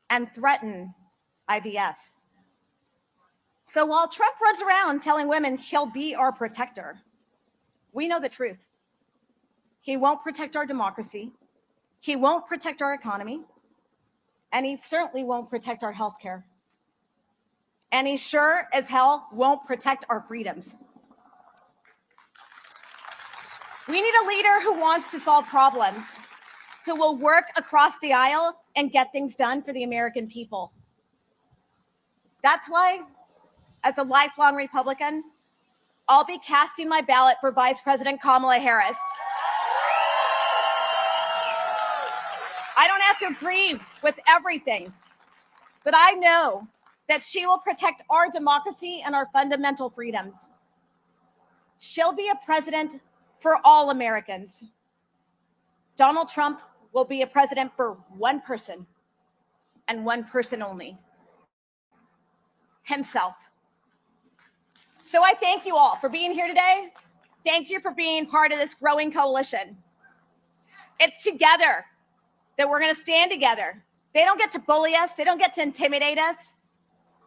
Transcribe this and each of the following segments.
and threaten IVF. So while Trump runs around telling women he'll be our protector, we know the truth. He won't protect our democracy. He won't protect our economy. And he certainly won't protect our health care. And he sure as hell won't protect our freedoms. We need a leader who wants to solve problems, who will work across the aisle and get things done for the American people. That's why, as a lifelong Republican, I'll be casting my ballot for Vice President Kamala Harris. I don't have to agree with everything, but I know that she will protect our democracy and our fundamental freedoms. She'll be a president for all Americans. Donald Trump will be a president for one person and one person only, himself. So I thank you all for being here today. Thank you for being part of this growing coalition. It's together that we're going to stand together. They don't get to bully us. They don't get to intimidate us.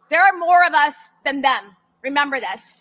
There are more of us than them. Remember this.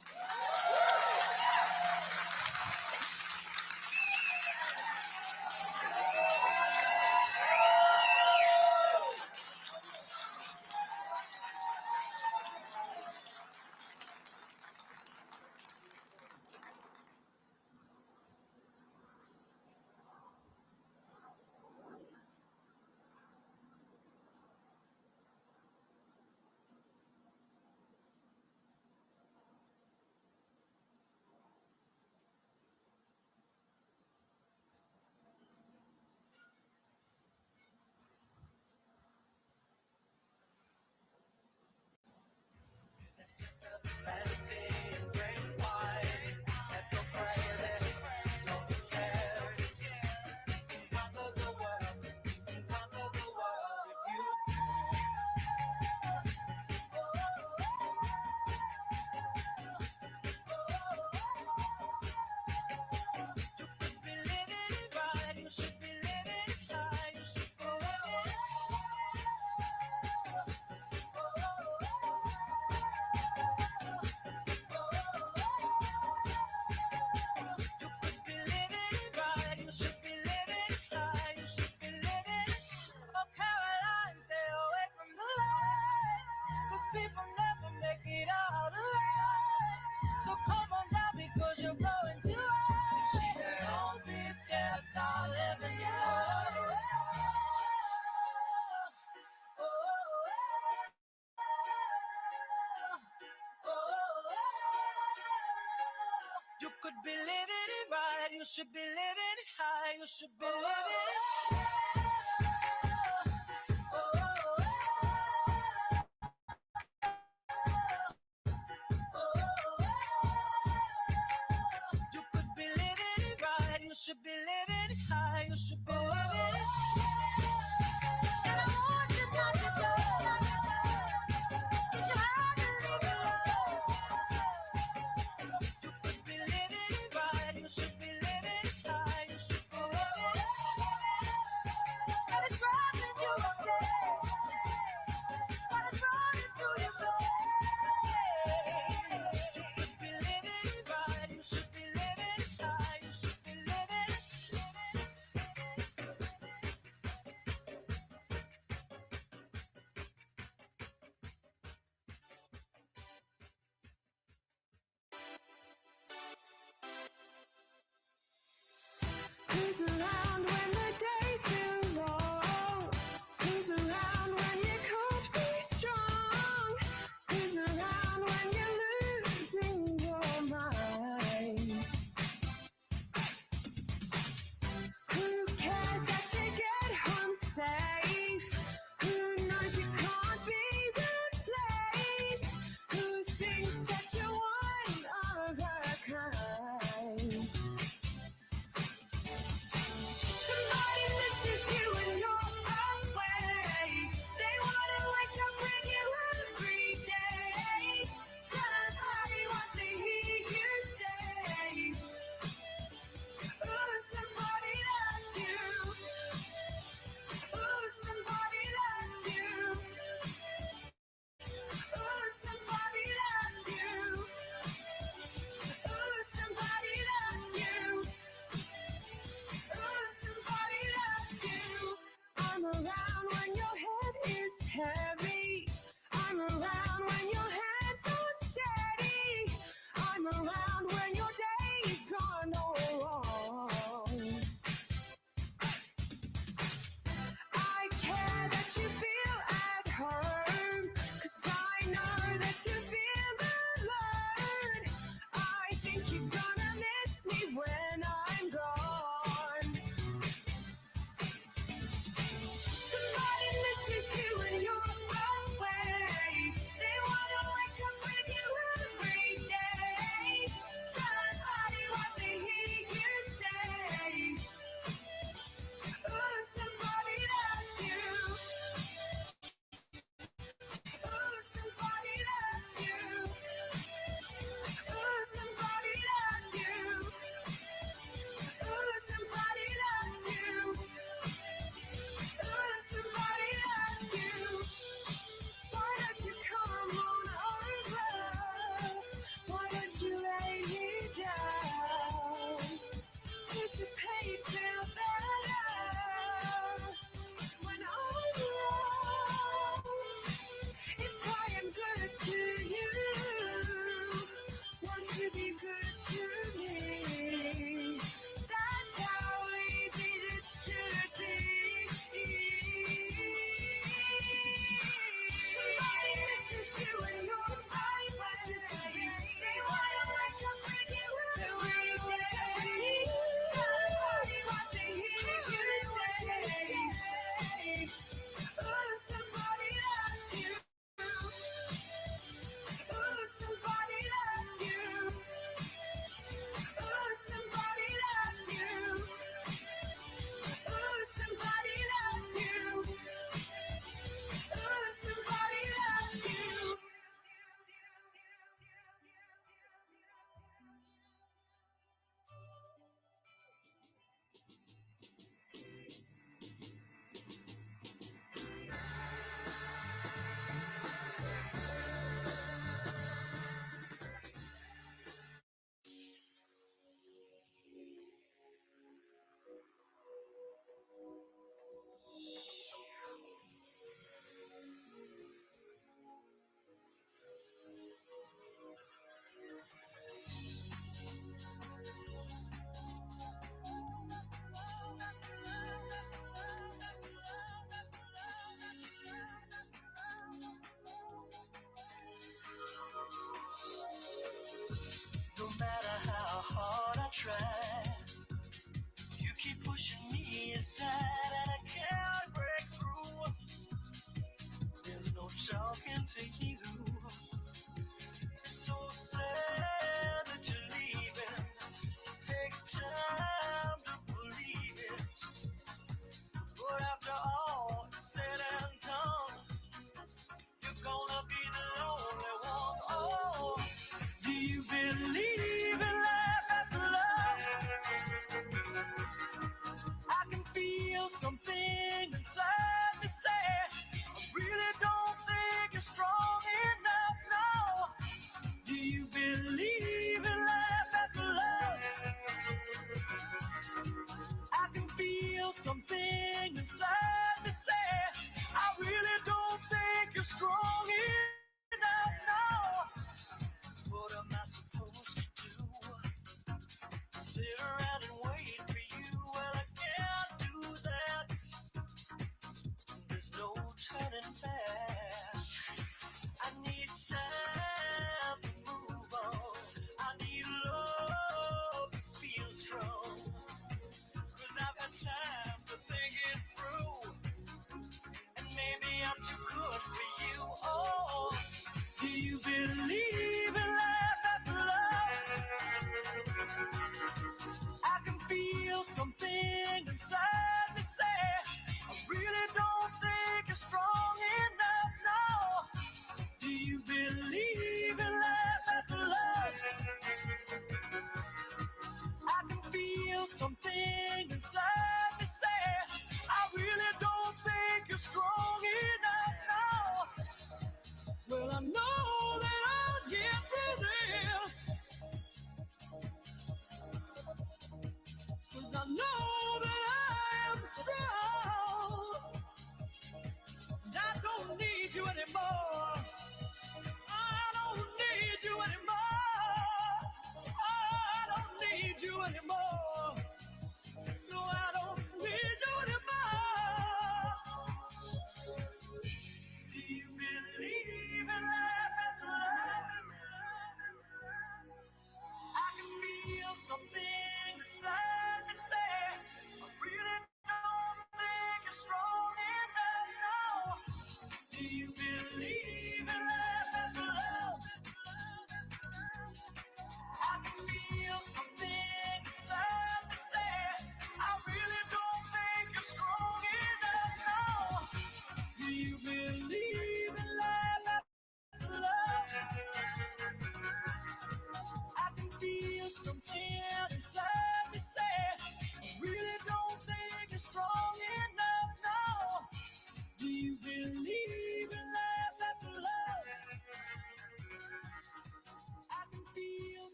You could be living it right, you should be living it high, you should be living it. You could be living it right, you should be living it high, you should be living it. And I want you not to go. Get your heart and leave it alone. You could be living it right, you should be living it high, you should be living it. And it's running through your soul. But it's running through your veins. You could be living it right, you should be living it high, you should be living it.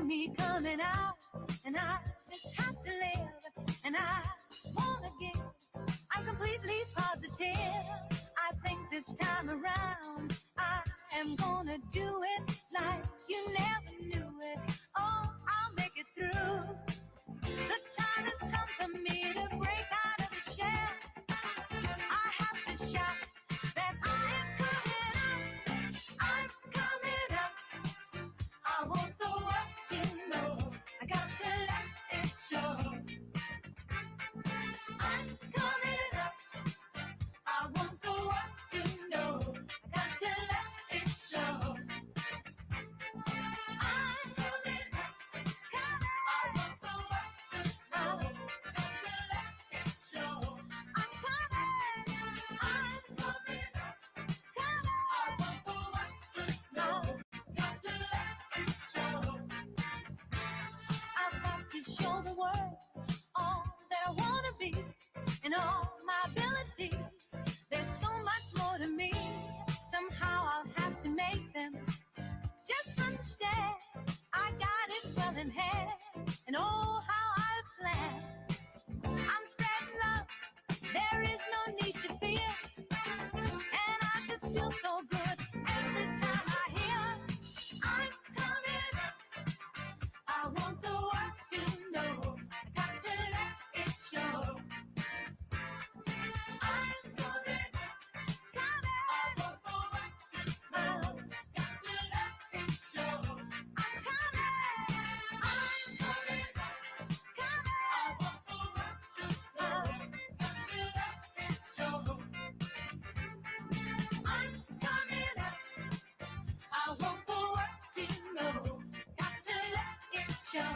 me coming out, and I just have to live, and I wanna give. I'm completely positive. I think this time around I am gonna do it like you never knew it. Oh, I'll make it through. The time has come for me to break out of the shell. I have to shout that I am coming out. I'm coming out. I want the world to know. I got to let it show. I'm coming out. I want the world to know. I got to let it show. I'm coming out. I want the world to know. Got to let it show. I'm coming. I'm coming out. I want the world to know. Got to let it show. I've got to show the world all that I want to be and all my abilities. There's so much more to me. Somehow I'll have to make them just understand. I got it well in hand, and oh, how I plan. I'm spreading love. There is no need to fear, and I just feel so good every time I hear I'm coming out. I want the world to know. I got to let it show. I'm coming out. I want the world to know. Got to let it show. I'm coming. I'm coming out. I want the world to know. Got to let it show. I'm coming out. I want the world to know. Got to let it show.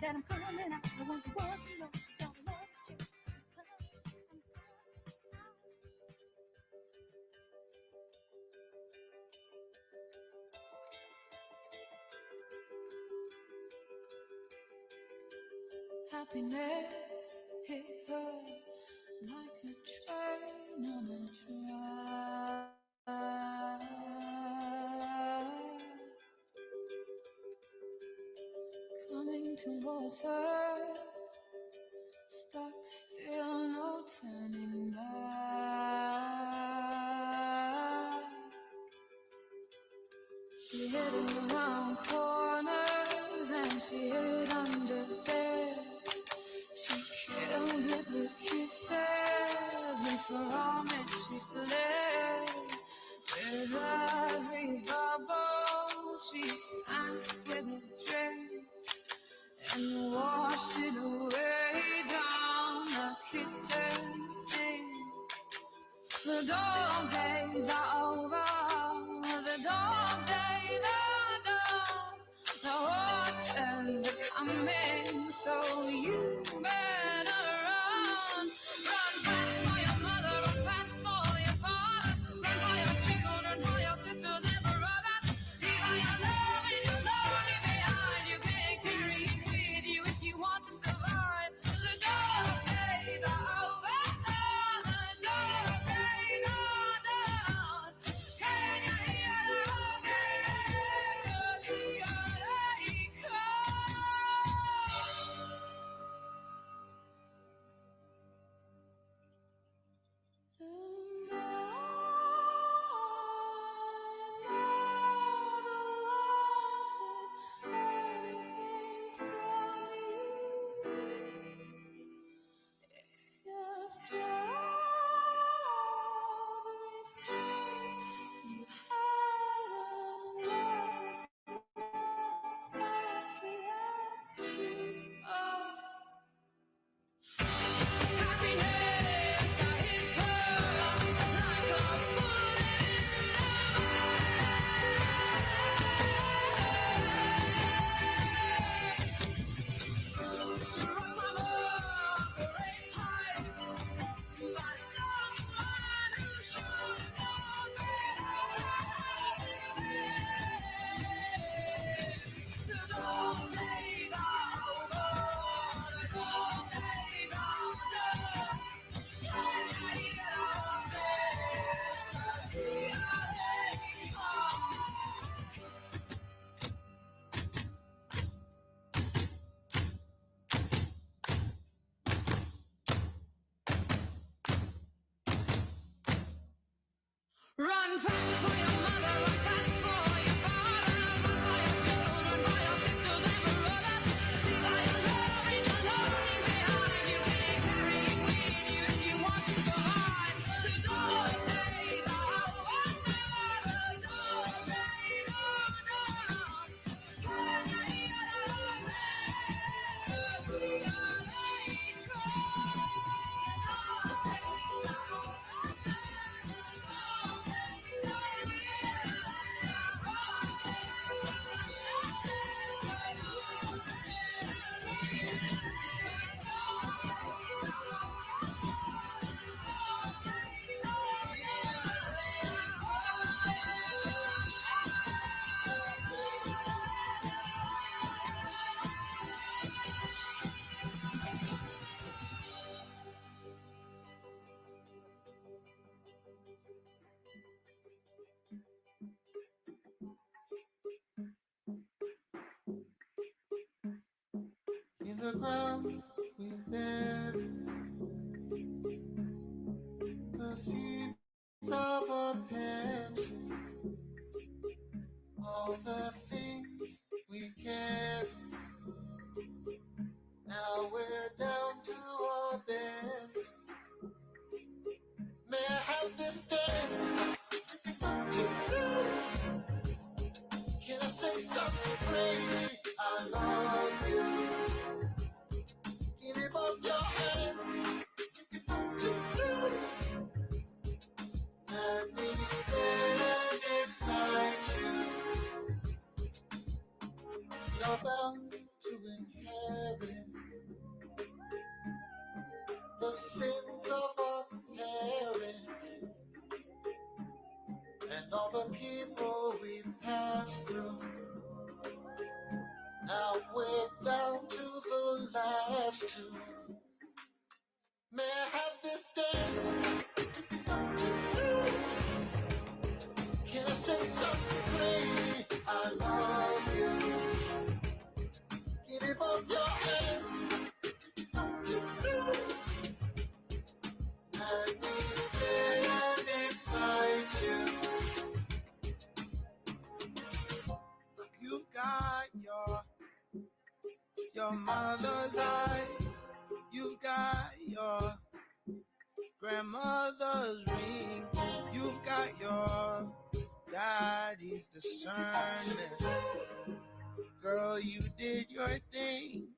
That I'm coming out. I want the world to know. Gotta let it show. Happiness hit her like a train on a track. Coming towards her, stuck still, no turning back. She hid around corners and she hid under beds. She killed it with kisses, and from it she fled. With every bubble she sang The dog days are over. The dog days are done. The horses are coming, so you better run. Run fast for your mother, run fast for your father. Run for your children, for your sisters and brothers. Leave all your love and your lonely behind. You can't carry it with you if you want to survive. The dog days are over. The dog days are done. Can you hear the voices? We gotta except everything you had and what was left after that. Happiness, I hit her like a bullet in the head. Struck my love, great heights, by someone who should know that I wasn't there. The dog days are over, the dog days are done. Yeah, yeah, sisters, we are letting go. Run fast for your mother, run fast for your father, run for your children, for your sisters and brothers. Leave all your love and your lonely behind. You can't carry it with you if you want to survive. The dog days are over, the dog days are done. Can you hear the voices? We are letting go. In the ground we bury the seeds of a pantry, all the things we carry. Now we're down to our bare feet. May I have this dance to you? Can I say something crazy? I love you. Give me both your hands to you. Let me stand beside you. You're bound to inherit the sins of our parents and all the people we passed through. Now we're down to the last two. May I have this dance to you? Can I say something crazy? I love you. Give me both your hands to you. Let me stand beside you. You've got your mother's eyes. You've got your grandmother's ring. You've got your daddy's discernment. Girl, you did your thing.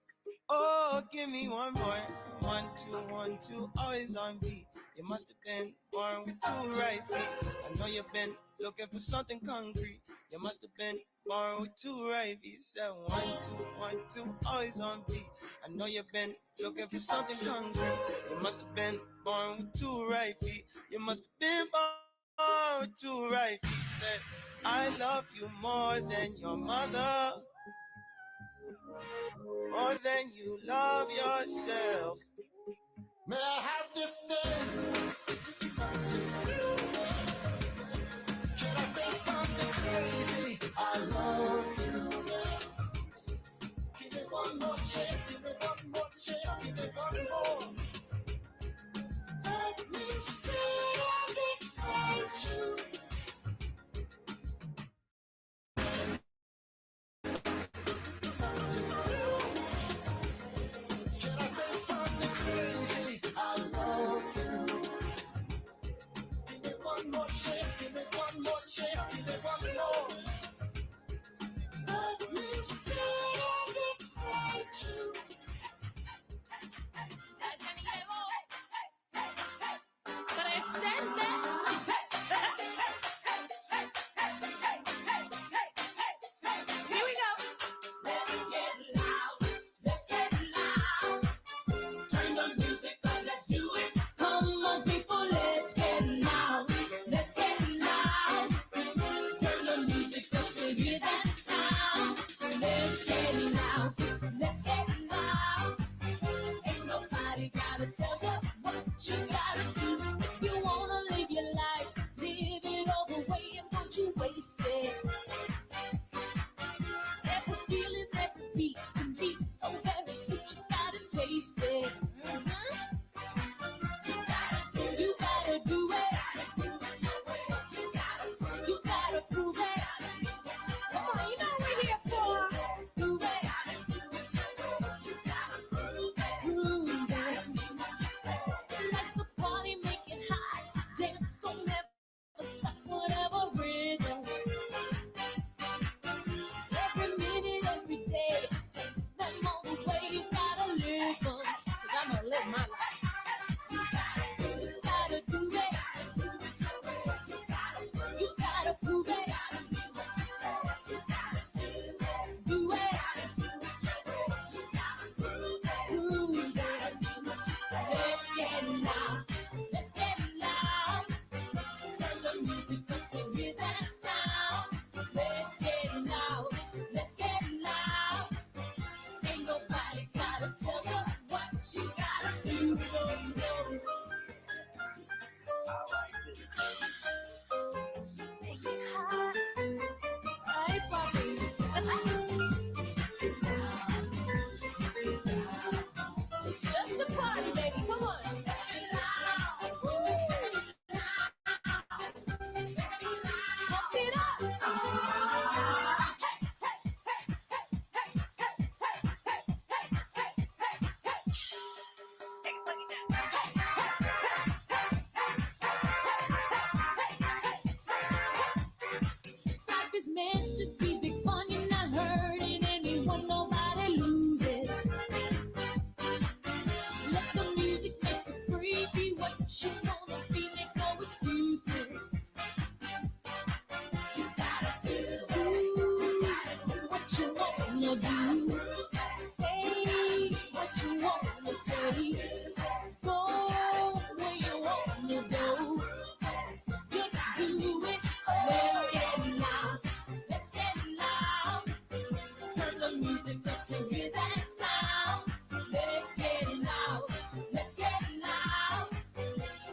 Oh, give me one more. 1, 2, 1, 2, always on beat. You must have been born with two right feet. I know you've been looking for something concrete. You must have been born with two right feet. Said 1, 2, 1, 2, always on beat. I know you've been looking for something concrete. You must have been born with two right feet. You must have been born with two right feet. Said, I love you more than your mother, more than you love yourself. May I have this dance? Can I say something crazy? I love you. Give me one more chance, give me one more chance, give me one more. Let me stay and excite you. Can I say something crazy? I love you. Give me one more chance, give me one more chance, give me one more. Let me stay and excite you. Here we go. Let's get loud. Let's get loud. Turn the music up. Let's do it. Come on, people. Let's get loud. Let's get loud. Turn the music up to hear that sound. Let's get loud. Let's get loud. Ain't nobody gotta tell you what you gotta do. If you wanna live your life, live it all the way and don't you waste it. Every feeling, every beat can be so very sweet, you gotta taste it. You gotta do it. You gotta prove it. Come on, you know what we're here for. Do it. Prove it. Life's a party, make it hot. Dance, don't ever stop, whatever rhythm. Every minute, every day, take them all the way. You gotta live them, 'cause I'm gonna live my life. You gotta do it. You gotta prove it. Do it. Prove it. Let's get loud. Let's get loud. Turn the music up to hear that sound. Let's get loud. Let's get loud. Ain't nobody gotta tell you what you gotta do. No, no. Hey, papi. It's just a party, baby. Come on. Let's get loud. Pump it up. Life is meant to be big fun. You're not hurting anyone. Nobody loses. Let the music make you free. Be what you wanna be. Make no excuses. You gotta do what you wanna do. Say what you wanna say. Go where you wanna go. Just do it. Let's get loud. Let's get loud. Turn the music up to hear that sound. Let's get loud. Let's get loud.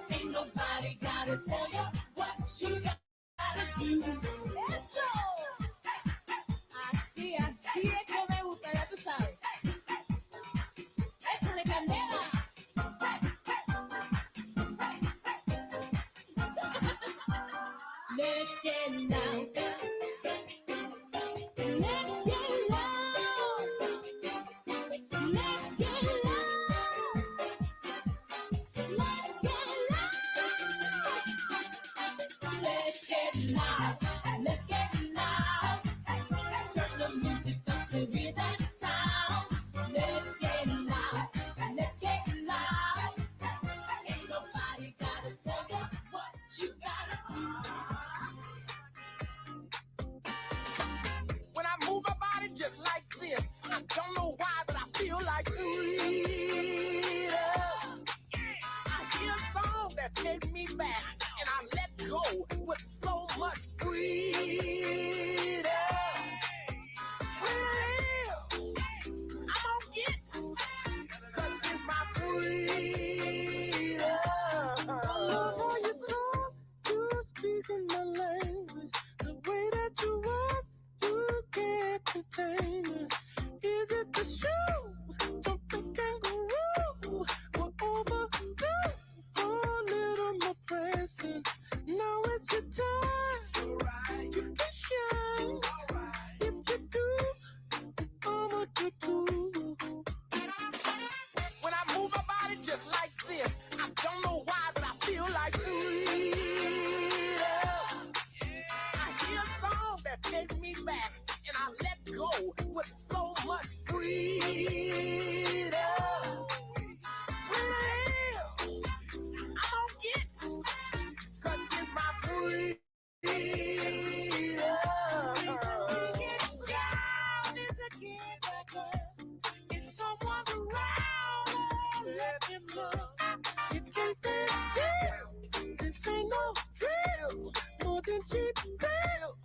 Ain't nobody gotta tell you what you gotta do. Eso. Así es que me gusta, ya tú sabes. Échale candela. Let's get loud. Let's get loud. Let's get loud. Let's get loud. Let's get loud. Let's get loud. Turn the music up to hear that sound. Let's get loud. Let's get loud. Ain't nobody got with so much freedom. Well, I'm gonna get, 'cause it's my freedom. I love how you talk, you speak in my language. The way that you walk, you can't contain it. Is it the shoes? Don't the kangaroo? We're overdue for a little more pressing. Now it's your time. You can shine. If you do, I'ma do too. When I move my body just like this, I don't know why, but I feel like freedom. I hear a song that takes me back, and I let go with so much freedom. Well, I'm gonna get, 'cause it's my freedom. If someone's around, let him know. You can't stand still. This ain't no drill, more than cheap thrills.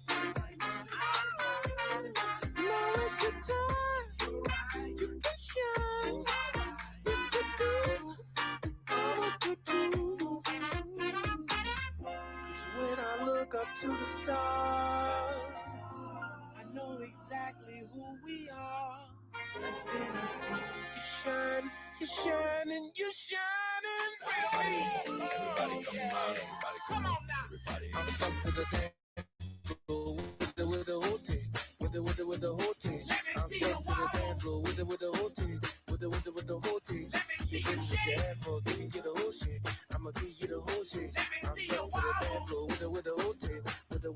Now it's your time. You can shine. If you do, I'ma do too. 'Cause when I look up to the stars, I know exactly who we are. 'Cause then I see you shine, you're shining, you're shining. Everybody come on, everybody come on now. Everybody. I'm up to the dance floor with the whole team, with the whole team. Let me I'm see up you to the wobble. dance floor with the whole team, with the whole team. Let me see You you get shake. your ass for, give me the whole shit. I'ma give you the whole shit. Let me I'm see up you to the dance wobble. floor with the whole team, with the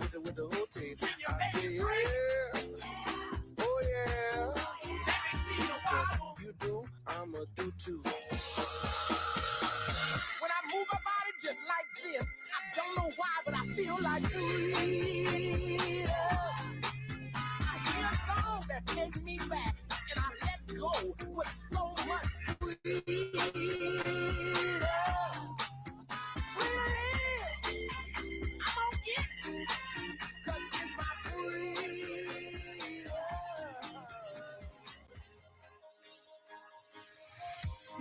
whole team. Can you I make say it break? yeah, oh yeah. Let me see you 'Cause wobble. you do, I'ma do too. When I move my body just like this, I don't know why, but I feel like freedom. I hear a song that takes me back, and I let go with so much freedom. Well, I'm gonna get, 'cause it's my freedom.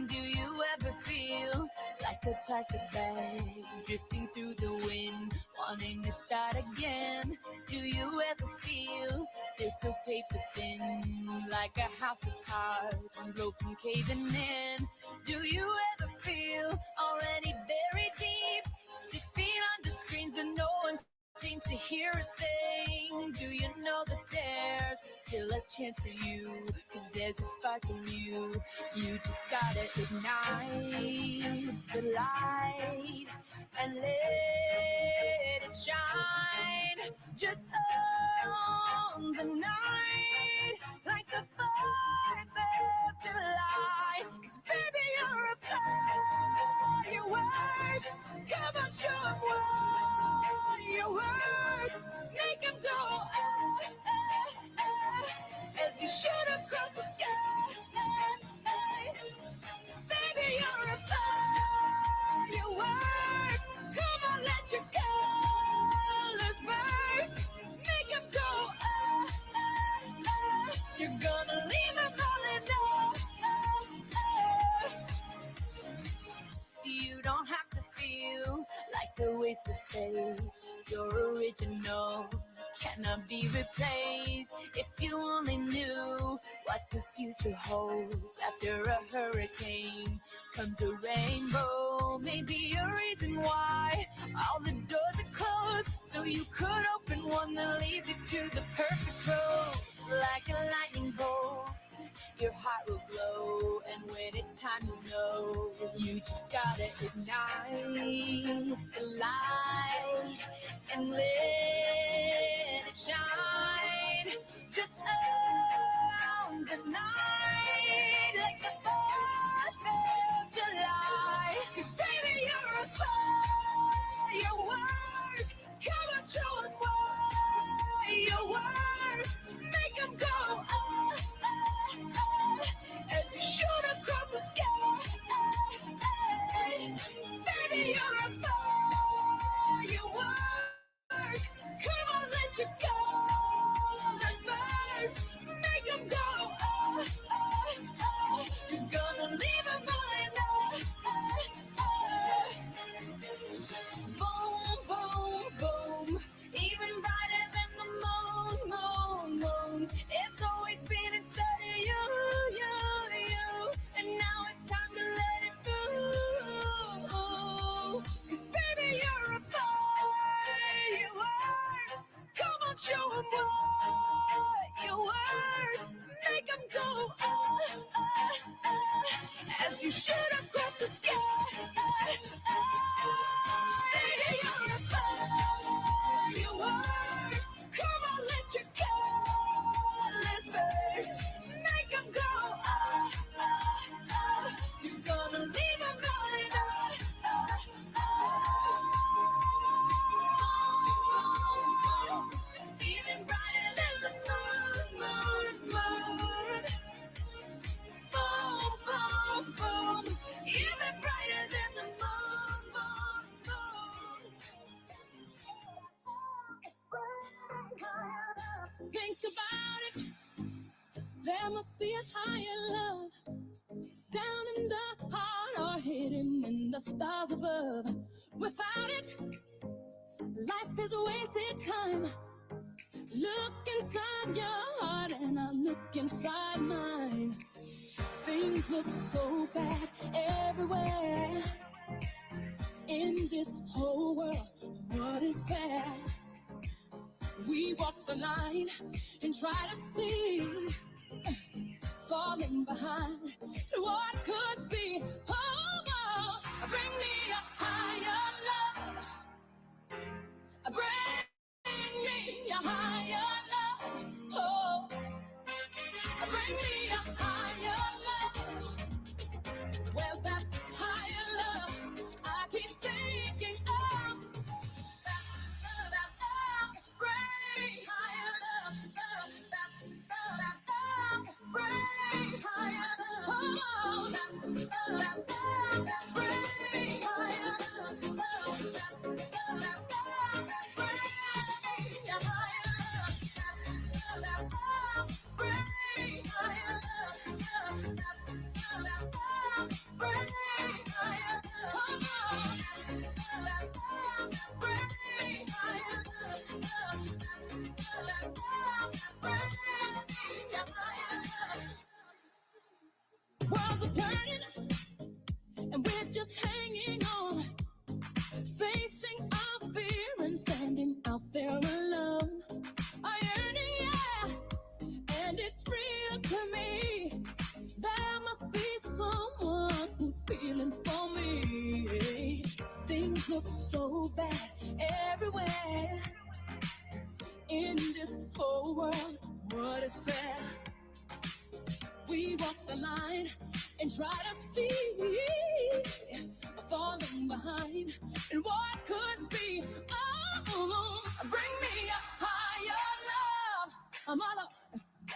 Do you ever feel like a plastic bag drifting through the wind, wanting to start again? Do you ever feel so paper thin, like a house of cards, one blow from caving in? Do you ever feel already buried deep, 6 feet under screens and no one seems to hear a thing? Do you know that there's still a chance for you? 'Cause there's a spark in you. You just gotta ignite the light and let it shine. Just on the night, like the 4th of July. 'Cause baby, you're a firework. Come on, show 'em what you're worth. Make 'em go, as you shoot across the sky. Baby, you're a firework. Come on, let your colors burst. Make 'em go, you're gonna leave 'em falling You don't have to feel like a wasted space. You're original, cannot be replaced. If you only knew what the future holds after a hurricane comes a rainbow. Maybe a reason why all the doors are closed, so you could open one that leads you to the perfect road. Like a lightning bolt, your heart will glow, and when it's time to know, you just gotta ignite the light and let it shine. Just on the night, like the 4th of July. 'Cause baby, you're a firework. Come on, show 'em what you're worth. Make 'em go, as you shoot across the sky. Baby, you're a firework. you go. Let's burst, make them go. You're gonna leave them falling. Boom, boom, boom. Even brighter than the moon, moon, moon. It's always been inside of you, you, you. And now it's time to let it through. 'Cause baby, you're a boy, you are. Come on, show 'em what you are. Make 'em go, as you shoot across the sky. Baby, you're a boy, you are. Come on, let your colors burst. Make 'em go, you're gonna leave 'em falling. Even brighter than the moon, moon, moon. Boom, boom, boom. Even brighter than the moon, moon, moon. Think about it. There must be a higher love down in the heart or hidden in the stars above. Without it, life is a wasted time. Look inside your heart and I look inside mine. Things look so bad everywhere. In this whole world, what is fair? We walk the line and try to see, falling behind what could be. Oh, bring me a higher love. Bring me a higher love. Oh, bring me a higher love. Where's that higher love? I keep thinking of that, bring higher love, bring higher love, oh, bring higher love, bring higher love, worlds are turning, and we're just hanging on, facing our fear and standing out there alone. I yearn, yeah, and it's real to me. There must be someone who's feeling for me. Things look so bad everywhere. In this whole world, what is fair? We walk the line and try to see, falling behind and what could be. Oh, bring me a higher love. I'm all up.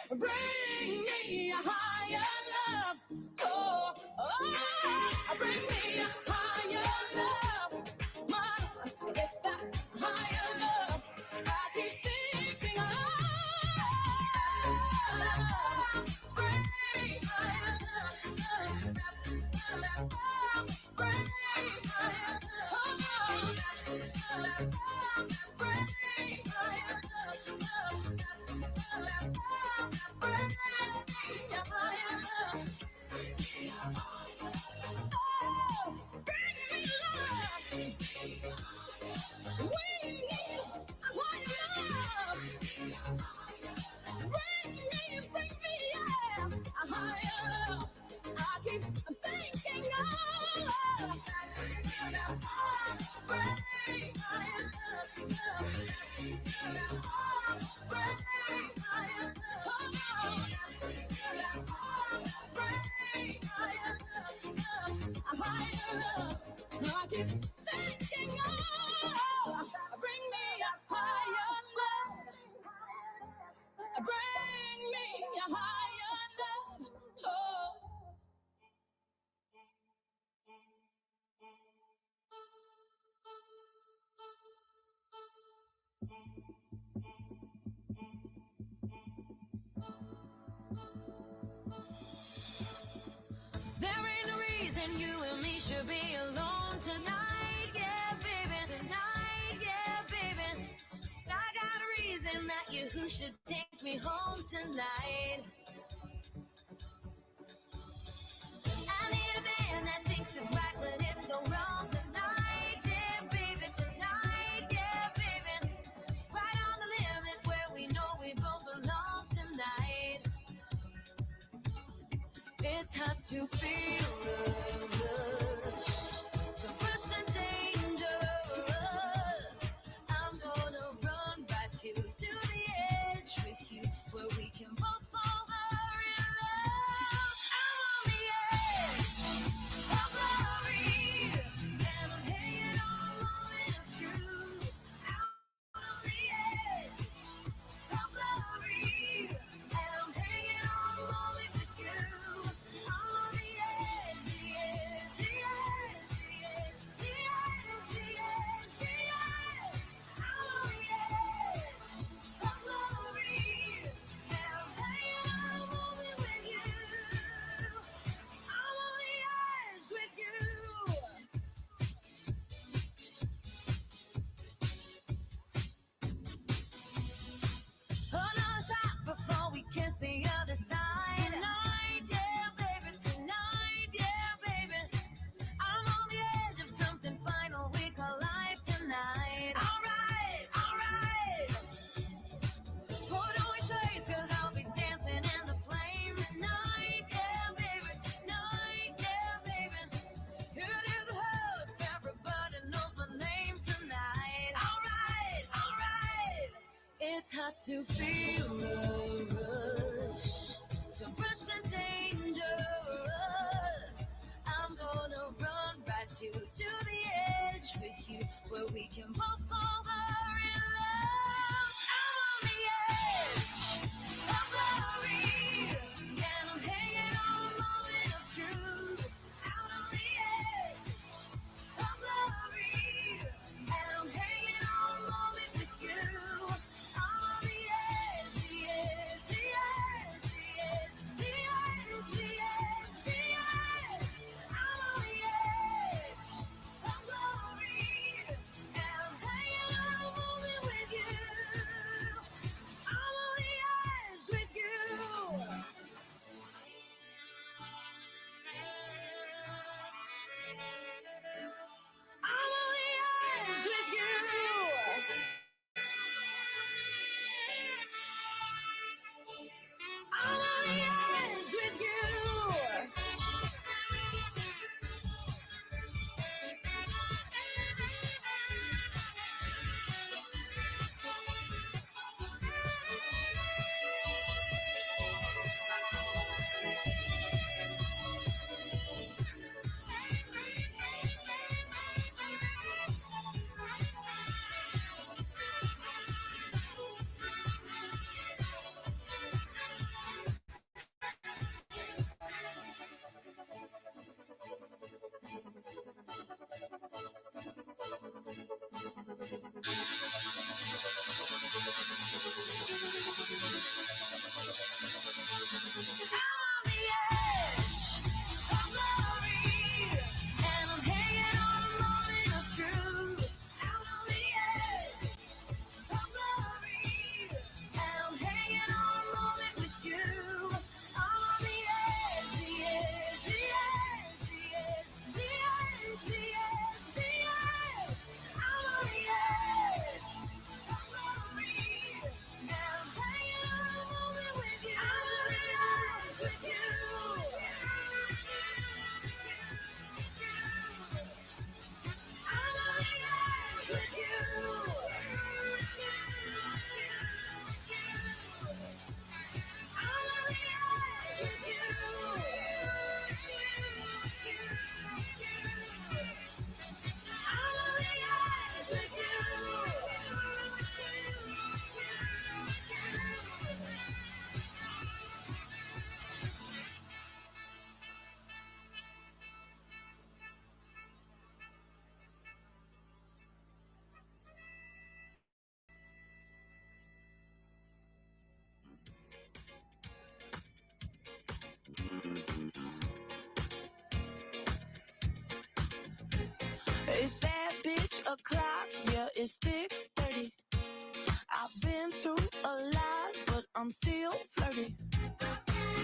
Bring me a higher love. Oh, bring me a higher love. It's that higher love I keep thinking of. Bring higher love. Bring higher love. Bring higher I keep thinking of when you and me should be alone tonight, yeah, baby. Tonight, yeah, baby. I got a reason that you who should take me home tonight. I need a man that thinks it's right when it's so wrong tonight, yeah, baby. Tonight, yeah, baby. Right on the limits where we know we both belong tonight. It's hard to feel the rush, to rush the dangerous. I'm gonna run right to the edge with you, where we can both fall in love. I'm on the edge of glory, and I'm hanging on a moment of truth. Out on the edge of glory, and I'm hanging on a moment with you. I'm on the edge, the edge, the edge, the edge, the edge, the edge, the edge. I'm on the edge of glory, and I'm hanging on a moment with you. I'm on the edge with you. Another shot before we kiss the other side. Tonight, yeah, baby. Tonight, yeah, baby. I'm on the edge of something final we call life tonight. All right, all right. Put on your shades, 'cause I'll be dancing in the flames. Tonight, yeah, baby. Tonight, yeah, baby. It is a hug. Everybody knows my name tonight. All right, all right. It's hard to feel the rush, to rush the dangerous. I'm gonna run right to the edge with you, where we can both fall in love. I'm on the edge of glory, and I'm hanging on a moment of truth. Out on the edge of glory, and I'm hanging on a moment with you. I'm on the edge, the edge, the edge, the edge, the edge, the edge, the edge. I'm on the edge of glory, and I'm hanging Watch a clock, yeah, it's thick 30. I've been through a lot, but I'm still flirty.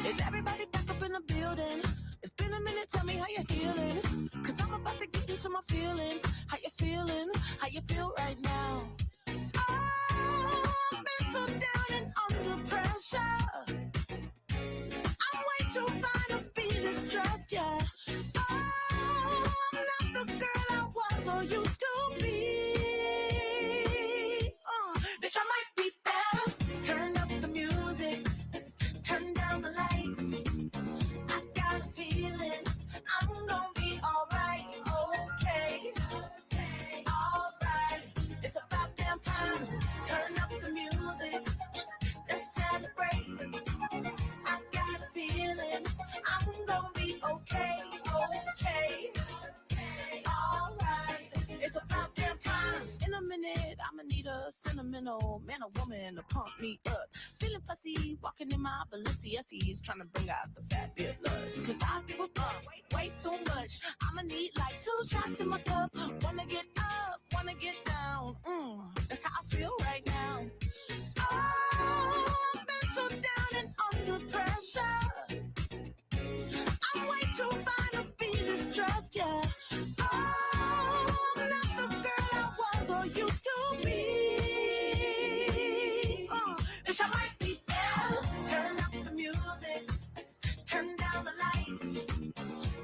Is everybody back up in the building? It's been a minute, tell me how you're healing. Cause I'm about to get into my feelings. How you feeling? How you feel right now? Oh, I've been so down and under pressure. I'm way too fine to be distressed, yeah. Oh, I'm not the girl I was or used to be. Bitch, I might be better. Turn up the music, turn down the lights. I got a feeling I'm gonna be alright, okay. Alright, it's about damn time. Turn up the music, let's celebrate. I got a feeling I'm gonna be okay, okay. Alright, it's about damn time. In a minute, I'ma need a sentimental man or woman to pump me up. Feeling fussy, walking in my Balenciennes, trying to bring out the fat bit lust. Cause I give a fuck, way too much. I'ma need like 2 shots in my cup. Wanna get up, wanna get down. That's how I feel right now. Oh, I've been so down and under pressure. I'm way too fine to be distressed, yeah. Oh, I'm not the girl I was or used to be. Bitch, I might be better. Turn up the music, turn down the lights.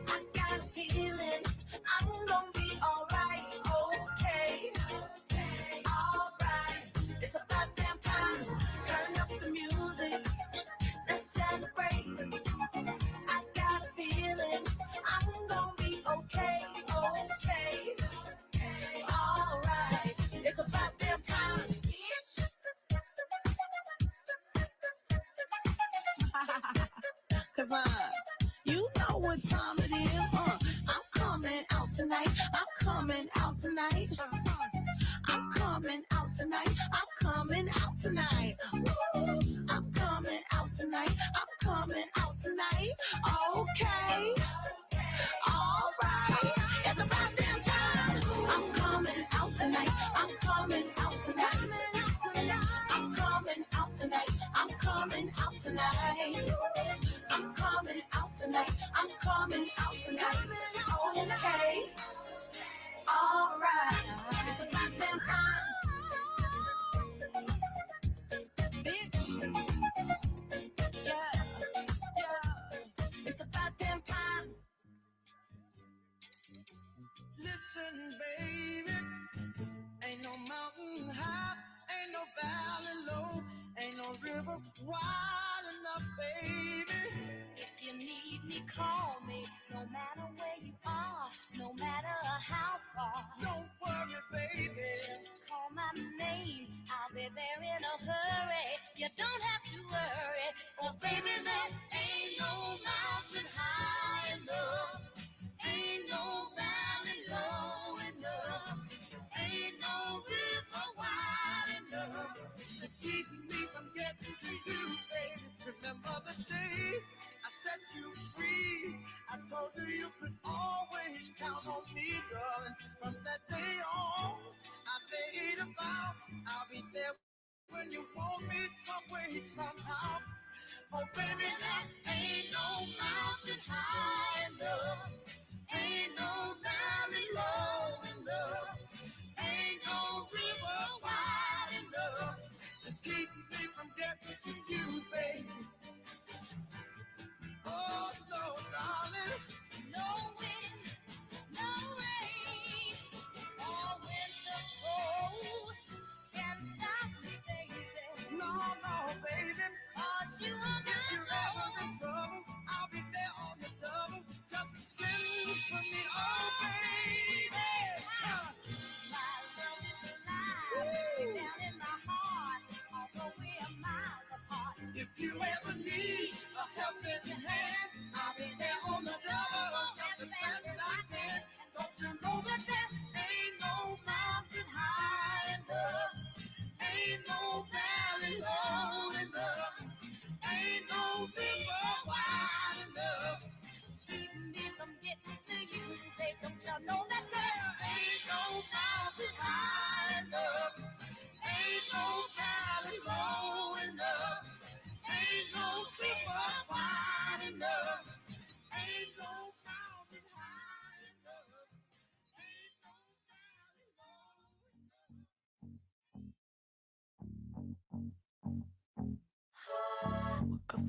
I got a feeling I'm gonna be alright, okay. Alright, it's about damn time. Turn up the music, let's celebrate. I got a feeling I'm gonna be okay, okay. Alright, it's about damn time. Cause you know what time it is. I'm coming out tonight. I'm coming out tonight. I'm coming out tonight. I'm coming out tonight. Woo. I'm coming out tonight. I'm coming out tonight. Okay. All right. It's about damn time. I'm coming out tonight. I'm coming out tonight. I'm coming out tonight. I'm coming out tonight. I'm coming out tonight. I'm coming out tonight. Okay. All right. It's about damn time. Bitch. Yeah. Yeah. It's about damn time. Listen, baby, ain't no mountain high, ain't no valley low, ain't no river wide enough, baby. If you need me, call me. No matter where you are, no matter how far. Don't worry, baby. Just call my name. I'll be there in a hurry. You don't have to worry. 'Cause baby, there ain't no mountain high enough. Ain't no valley low enough. Ain't no river wide enough To keep me from getting to you, baby. Remember the day I set you free. I told you you could always count on me, darling. From that day on, I made a vow I'll be there when you want me some way, somehow. Oh, baby, there ain't no mountain high enough. Ain't no valley low enough. Ain't no river wide enough to keep me from getting to you, baby. Oh, no, darling. No wind, no rain, or winter's cold can stop me, baby. No, baby. 'Cause you are If my you're ever goal. in trouble, I'll be there on the double. Just send for me, oh, baby.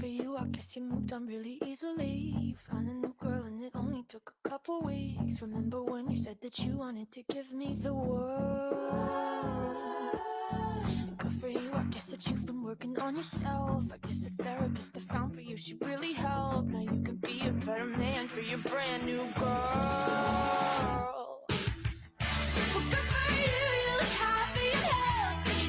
for you, I guess you moved on really easily. You found a new girl and it only took a couple weeks. Remember when you said that you wanted to give me the world? Good for you, I guess that you've been working on yourself. I guess the therapist I found for you should really help. Now you could be a better man for your brand new girl. Well, good for you, you look happy and healthy.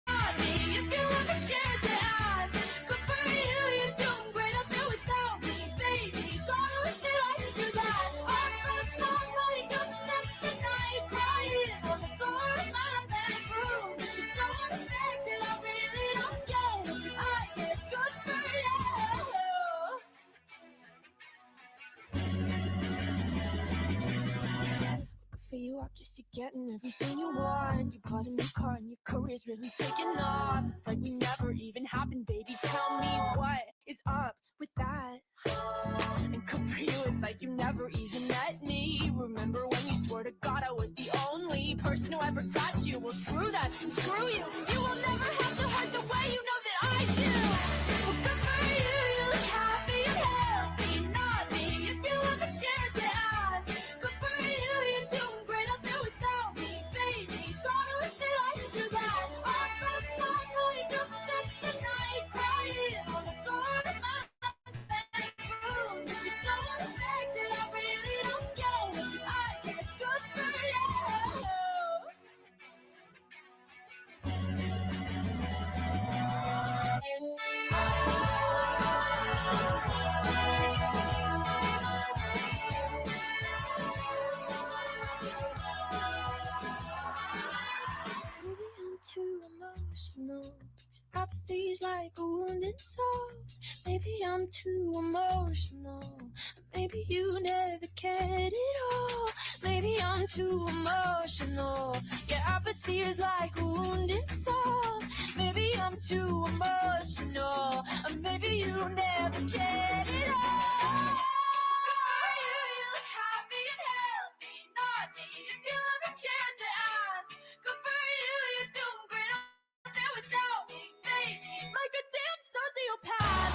Not me, if you ever cared to ask. Good for you, you're doing great, I'll do without me, baby. God, I wish that I could do that. Our first night, wake up, spent the night crying on the floor of my bedroom. You're so unaffected, I really don't get it. I guess good for you. Good for you, I guess you're getting everything you want. You bought a new car and your career's really taking off. It's like we never even happened, baby. Tell me what is up with that? And good for you, it's like you never even met me. Remember when you swore to God I was the only person who ever got you? Well, screw that, screw you. You will never have to hurt the way you know that I do. Well, good for you, you look happy and healthy. Not me, if you ever cared to ask. Good for you, you're doing great, I'll do without me, baby. God, I wish that I could do that. Our first night, wake up, spent the night crying on the floor of my bedroom. But you're so unaffected, I really don't get it. I guess good for you. Maybe I'm too emotional. Apathy's like a wounded soul. Maybe I'm too emotional. Maybe you never cared at all. Maybe I'm too emotional. Yeah, apathy is like a wounded soul. Maybe I'm too emotional. Or maybe you never cared at all. You look happy and healthy. Not me, if you ever cared to ask. Good for you, you're doing great. I'll do without me, baby. Like a damn sociopath.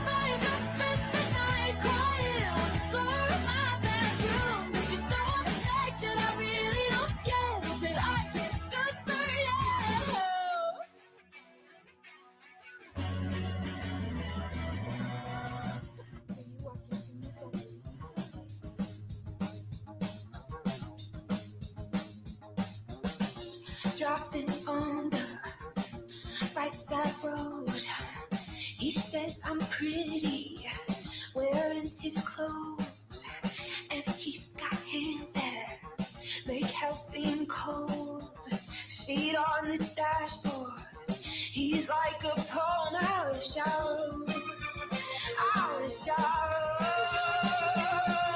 I just spent the night crying on the floor of my bedroom. But you're so unaffected, I really don't get it. But I guess good for you. Driving on the right side road, he says I'm pretty, wearing his clothes, and he's got hands that make hell seem cold. Feet on the dashboard, he's like a poem out of shower, out of shower.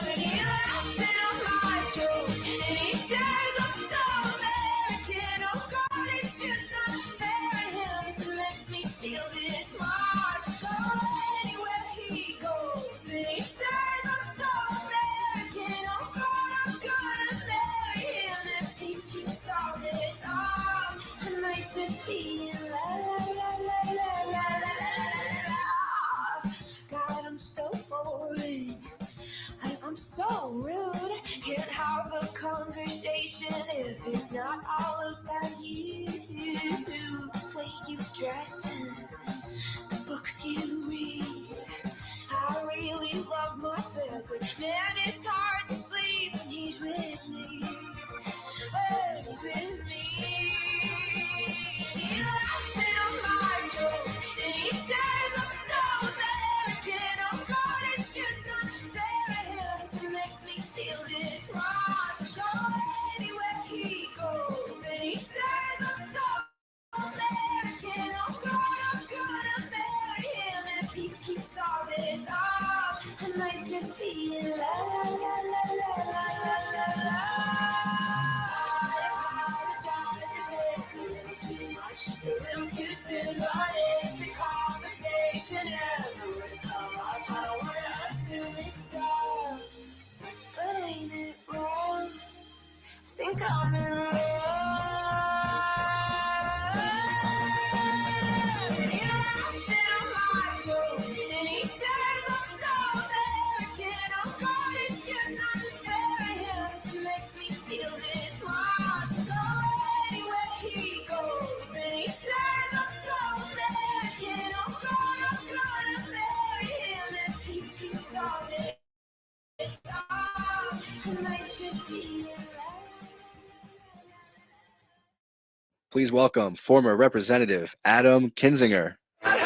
And he laughs at all my jokes, and he says I'm so American. Oh God, it's just not fair to him to make me feel this much. Go anywhere he goes, and he says I'm so American. Oh God, I'm gonna marry him if he keeps all this up. I might just be in love. God, I'm so boring. I'm so rude. Can't have a conversation if it's not all about you. The way you dress and the books you read. I really love my bed, but man, it's hard to sleep when he's with me. When he's with me. He laughs at all my jokes, and he says I'm so American. Oh God, it's just not fair to him to make me feel this much. Go anywhere he goes, and he says I'm so American. Oh God, I'm gonna marry him if he keeps all this up. I might just be in love. I apologize if it's a little too much, just a little too soon. But if the conversation ever would come up, I don't wanna assume it's stuff. But ain't it wrong? Think I'm in love. He laughs at all my jokes. Please welcome former Representative Adam Kinzinger. Hey,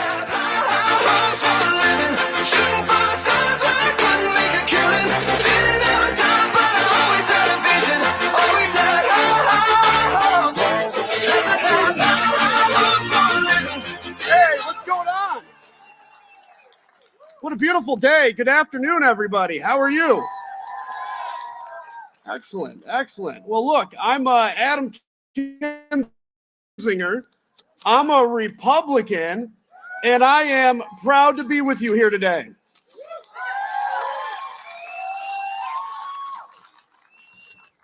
what's going on? What a beautiful day. Good afternoon, everybody. How are you? Excellent, excellent. Well, look, I'm Adam Kinzinger. I'm a Republican, and I am proud to be with you here today.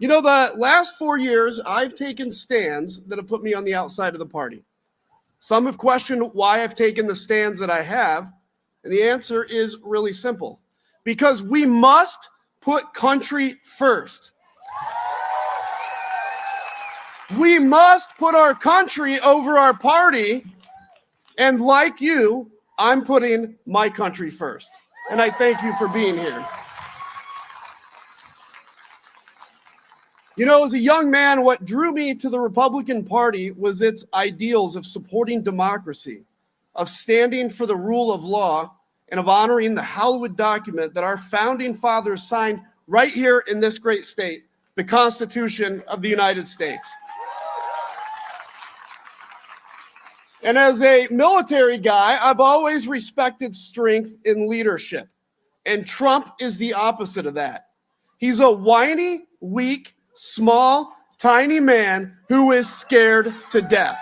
You know, the last 4 years, I've taken stands that have put me on the outside of the party. Some have questioned why I've taken the stands that I have, and the answer is really simple. Because we must put country first. We must put our country over our party, and like you, I'm putting my country first. And I thank you for being here. You know, as a young man, what drew me to the Republican Party was its ideals of supporting democracy, of standing for the rule of law, and of honoring the hallowed document that our founding fathers signed right here in this great state, the Constitution of the United States. And as a military guy, I've always respected strength in leadership. And Trump is the opposite of that. He's a whiny, weak, small, tiny man who is scared to death.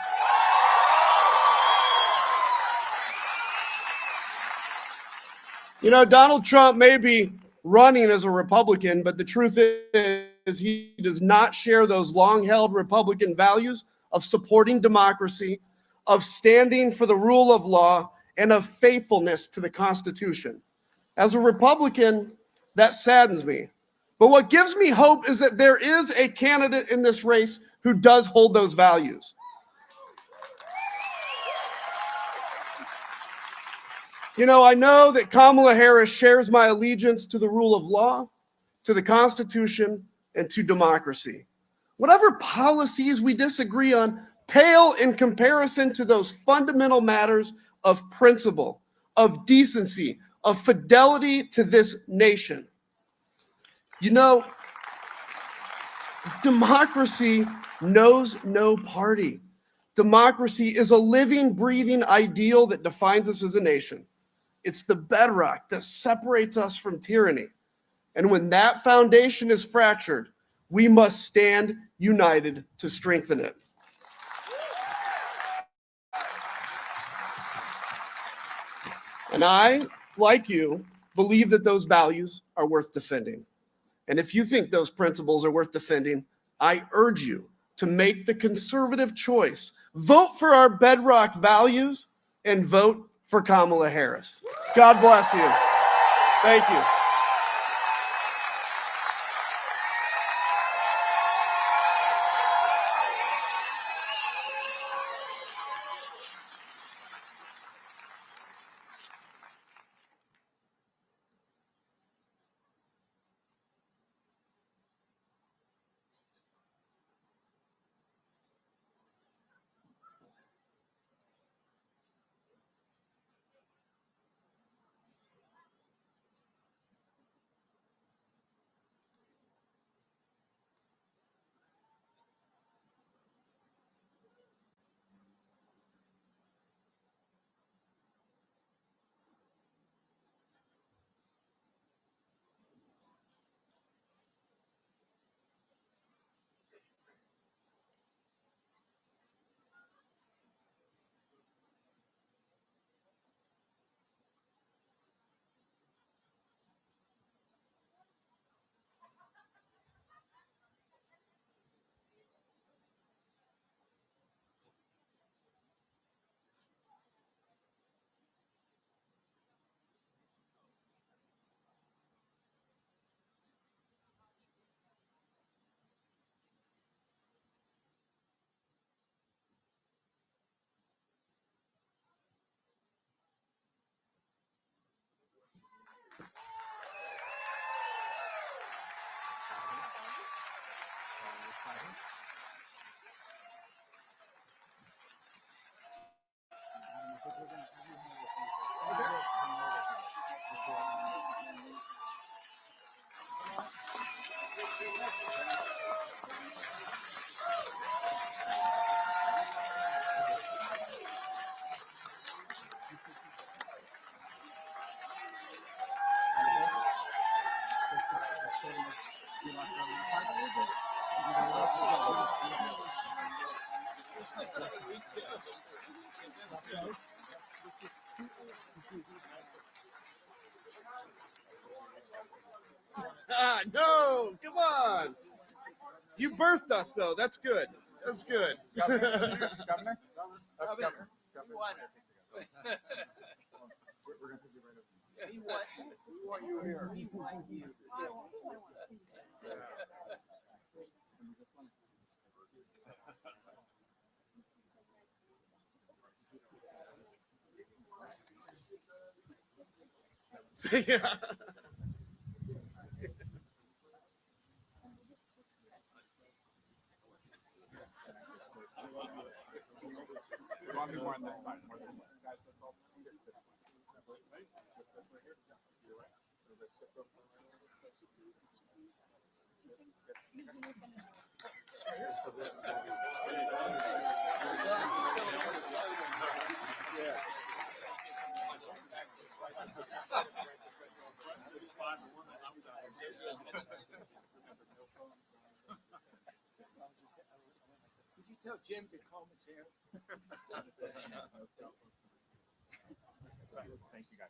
You know, Donald Trump may be running as a Republican, but the truth is he does not share those long-held Republican values of supporting democracy, of standing for the rule of law, and of faithfulness to the Constitution. As a Republican, that saddens me. But what gives me hope is that there is a candidate in this race who does hold those values. You know, I know that Kamala Harris shares my allegiance to the rule of law, to the Constitution, and to democracy. Whatever policies we disagree on pale in comparison to those fundamental matters of principle, of decency, of fidelity to this nation. You know, democracy knows no party. Democracy is a living, breathing ideal that defines us as a nation. It's the bedrock that separates us from tyranny. And when that foundation is fractured, we must stand united to strengthen it. And I, like you, believe that those values are worth defending. And if you think those principles are worth defending, I urge you to make the conservative choice. Vote for our bedrock values and vote for Kamala Harris. God bless you. Thank you. Ah, no, come on. You birthed us, though. That's good. That's good. Governor. We want you here. So, yeah. Could you tell Jim to comb his hair? Thank you guys.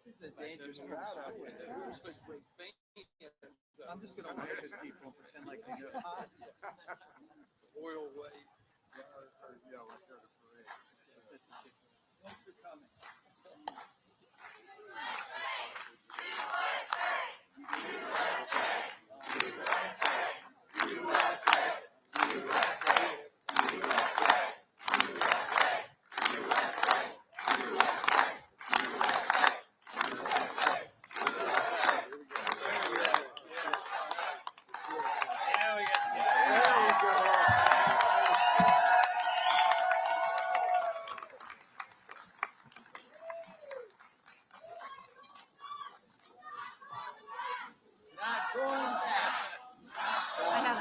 This is a dangerous crowd out here. We're supposed to bring fame. I'm just going to wave at people and pretend like they get hot. Oil wave. Yeah, like they're the parade. This is it. Thanks for coming. Not going back. I know.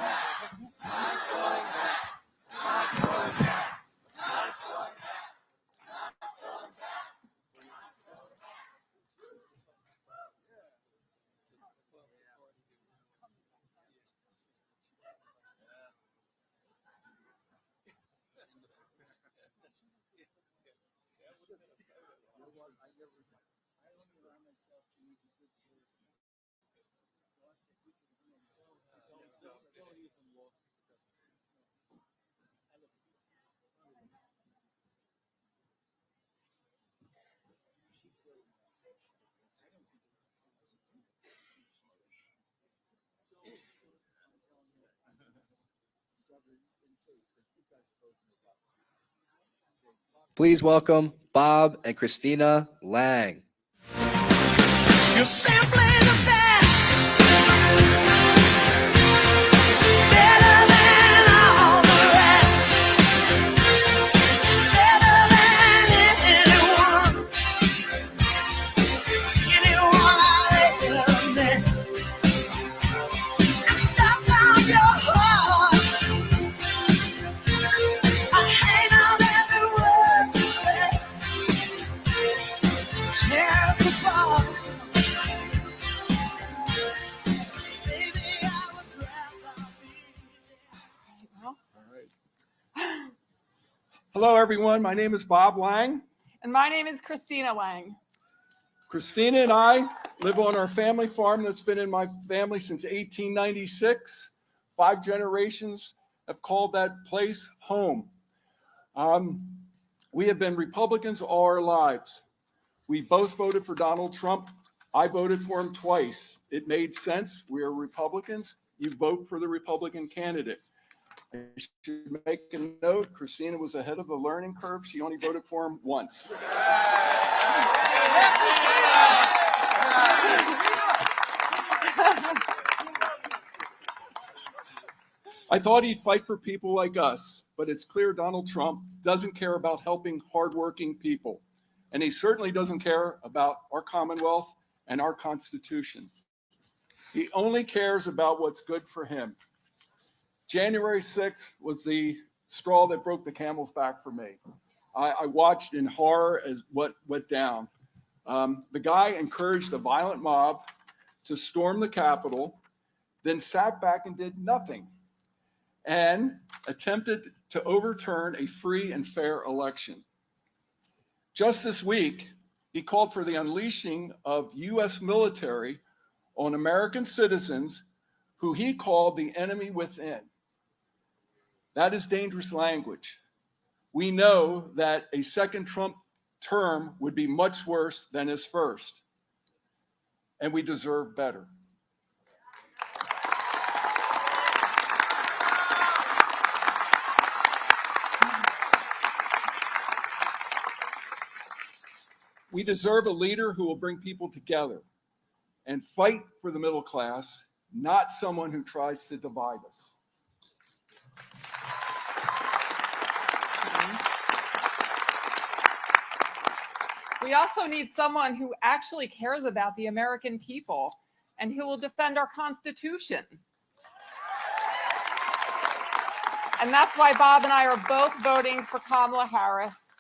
Not going back. Not going back. Please welcome Bob and Christina Lang. You're simply the best. Better than all the rest. Better than anyone. Anyone I've ever met. I'm stuck on your heart. I hang on every word you say. Tear us apart. Hello, everyone. My name is Bob Lang. And my name is Christina Wang. Christina and I live on our family farm that's been in my family since 1896. 5 generations have called that place home. We have been Republicans all our lives. We both voted for Donald Trump I voted for him twice. It made sense. We are Republicans. You vote for the Republican candidate. I should make a note, Christina was ahead of the learning curve. She only voted for him once. I thought he'd fight for people like us, but it's clear Donald Trump doesn't care about helping hardworking people. And he certainly doesn't care about our Commonwealth and our Constitution. He only cares about what's good for him. January 6th was the straw that broke the camel's back for me. I watched in horror as what went down. The guy encouraged a violent mob to storm the Capitol, then sat back and did nothing, and attempted to overturn a free and fair election. Just this week, he called for the unleashing of U.S. military on American citizens who he called the enemy within. That is dangerous language. We know that a second Trump term would be much worse than his first, and we deserve better. We deserve a leader who will bring people together and fight for the middle class, not someone who tries to divide us. We also need someone who actually cares about the American people and who will defend our Constitution. And that's why Bob and I are both voting for Kamala Harris.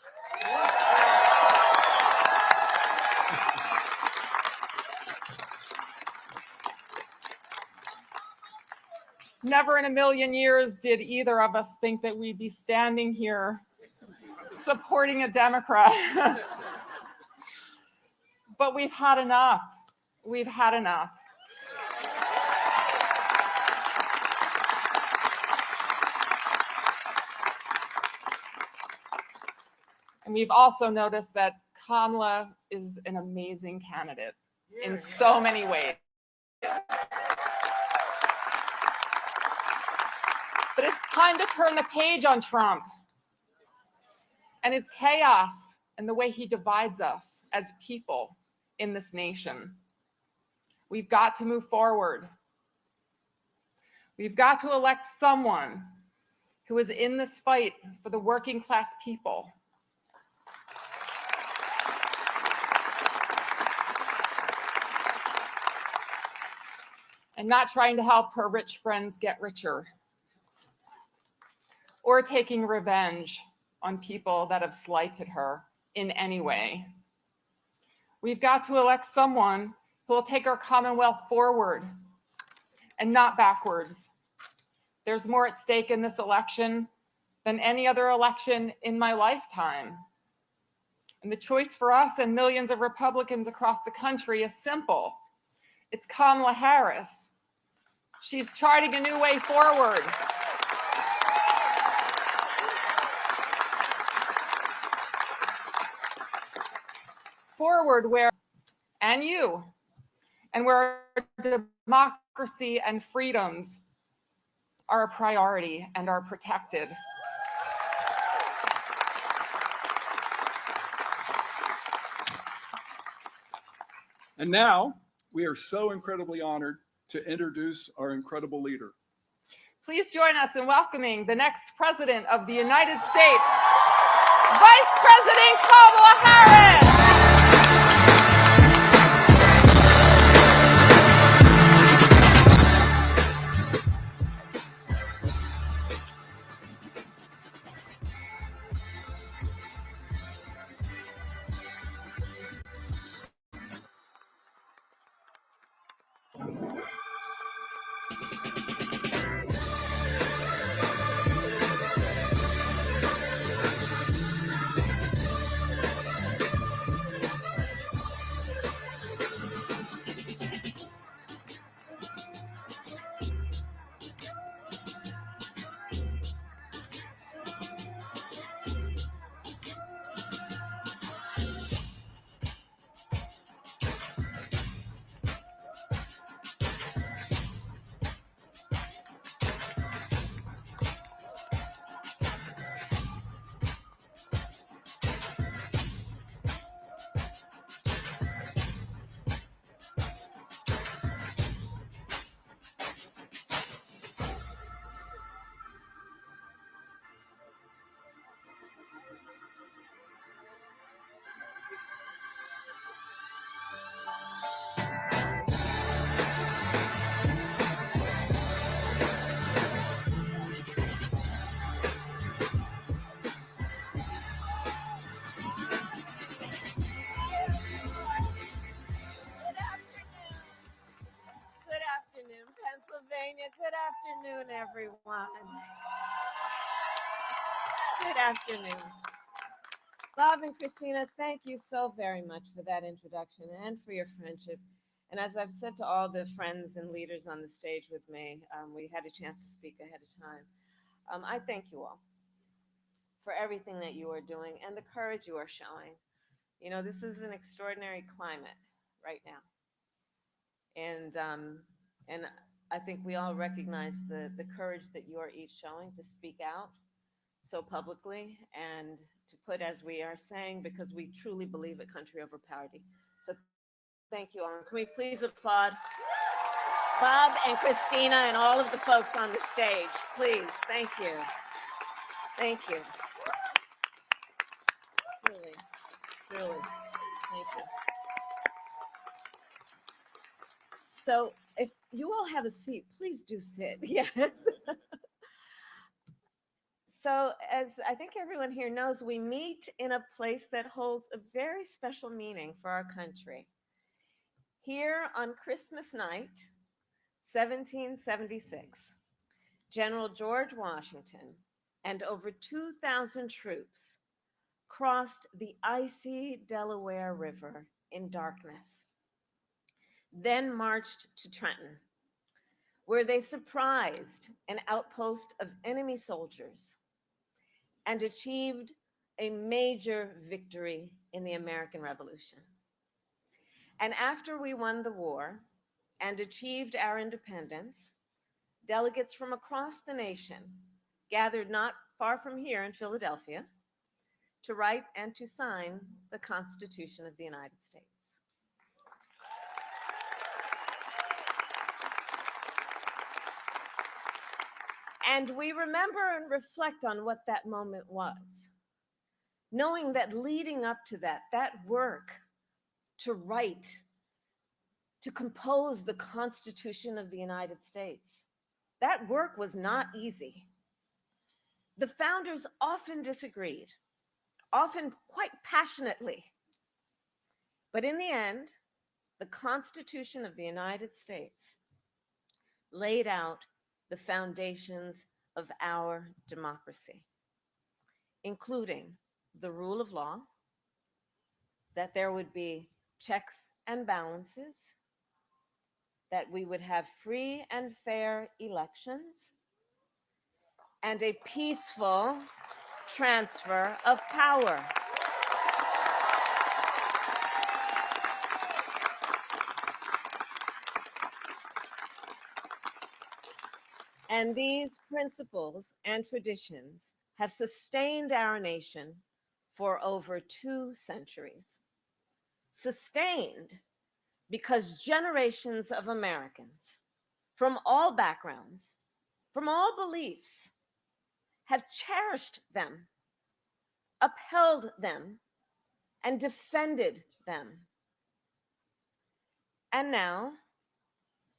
Never in a million years did either of us think that we'd be standing here supporting a Democrat. But we've had enough. We've had enough. And we've also noticed that Kamala is an amazing candidate in so many ways. But it's time to turn the page on Trump and his chaos and the way he divides us as people in this nation. We've got to move forward. We've got to elect someone who is in this fight for the working class people. And not trying to help her rich friends get richer, or taking revenge on people that have slighted her in any way. We've got to elect someone who will take our Commonwealth forward and not backwards. There's more at stake in this election than any other election in my lifetime. And the choice for us and millions of Republicans across the country is simple. It's Kamala Harris. She's charting a new way forward. Forward where, and you, and where democracy and freedoms are a priority and are protected. And now we are so incredibly honored to introduce our incredible leader. Please join us in welcoming the next President of the United States, Vice President Kamala Harris. afternoon, everyone. Good afternoon. Bob and Christina, thank you so very much for that introduction and for your friendship. And as I've said to all the friends and leaders on the stage with me, we had a chance to speak ahead of time. I thank you all for everything that you are doing and the courage you are showing. You know, this is an extraordinary climate right now. And I think we all recognize the courage that you are each showing to speak out so publicly and to put, as we are saying, because we truly believe a country over party. So thank you all. And can we please applaud Bob and Christina and all of the folks on the stage, please. Thank you. Thank you. Truly, truly, thank you. So if you all have a seat, please do sit. Yes. So as I think everyone here knows, we meet in a place that holds a very special meaning for our country. Here on Christmas night, 1776, General George Washington and over 2,000 troops crossed the icy Delaware River in darkness, then marched to Trenton, where they surprised an outpost of enemy soldiers and achieved a major victory in the American Revolution. And after we won the war and achieved our independence, delegates from across the nation gathered not far from here in Philadelphia to write and to sign the Constitution of the United States. And we remember and reflect on what that moment was, knowing that leading up to that work to write, to compose the Constitution of the United States, that work was not easy. The founders often disagreed, often quite passionately. But in the end, the Constitution of the United States laid out the foundations of our democracy, including the rule of law, that there would be checks and balances, that we would have free and fair elections, and a peaceful transfer of power. And these principles and traditions have sustained our nation for over 2 centuries. Sustained because generations of Americans from all backgrounds, from all beliefs, have cherished them, upheld them, and defended them. And now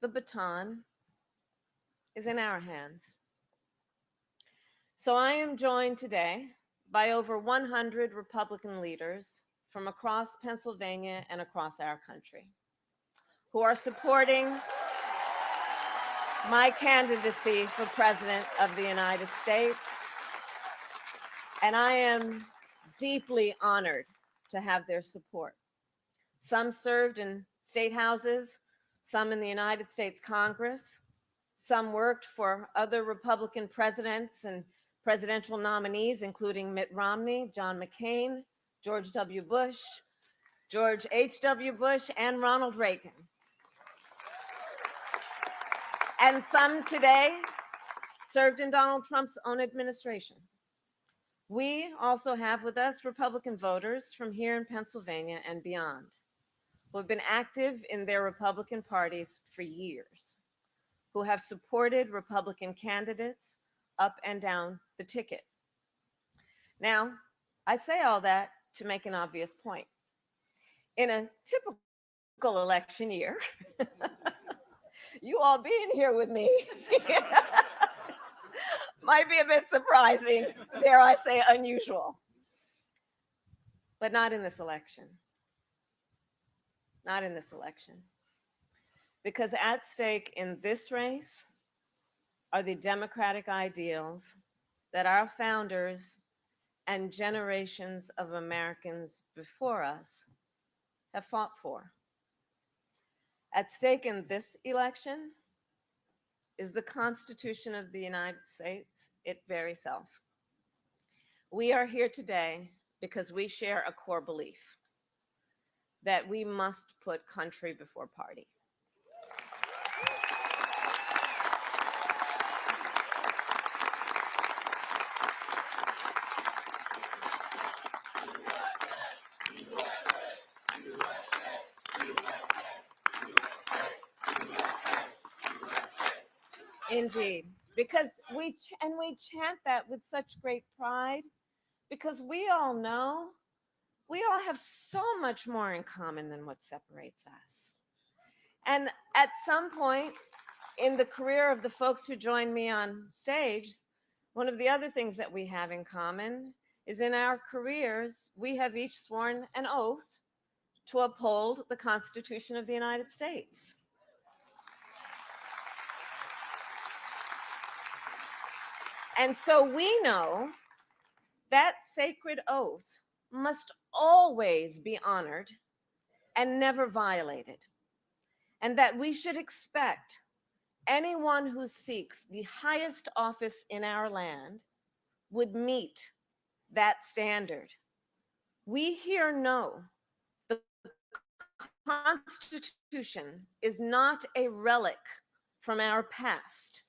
the baton is in our hands. So I am joined today by over 100 Republican leaders from across Pennsylvania and across our country who are supporting my candidacy for President of the United States. And I am deeply honored to have their support. Some served in state houses, some in the United States Congress, some worked for other Republican presidents and presidential nominees, including Mitt Romney, John McCain, George W. Bush, George H.W. Bush, and Ronald Reagan. And some today served in Donald Trump's own administration. We also have with us Republican voters from here in Pennsylvania and beyond, who have been active in their Republican parties for years, who have supported Republican candidates up and down the ticket. Now, I say all that to make an obvious point. In a typical election year, you all being here with me might be a bit surprising, dare I say unusual, but not in this election. Not in this election. Because at stake in this race are the democratic ideals that our founders and generations of Americans before us have fought for. At stake in this election is the Constitution of the United States, its very self. We are here today because we share a core belief that we must put country before party. Indeed, because we chant that with such great pride, because we all know we all have so much more in common than what separates us. And at some point in the career of the folks who joined me on stage, one of the other things that we have in common is in our careers, we have each sworn an oath to uphold the Constitution of the United States. And so we know that sacred oath must always be honored and never violated, and that we should expect anyone who seeks the highest office in our land would meet that standard. We here know the Constitution is not a relic from our past,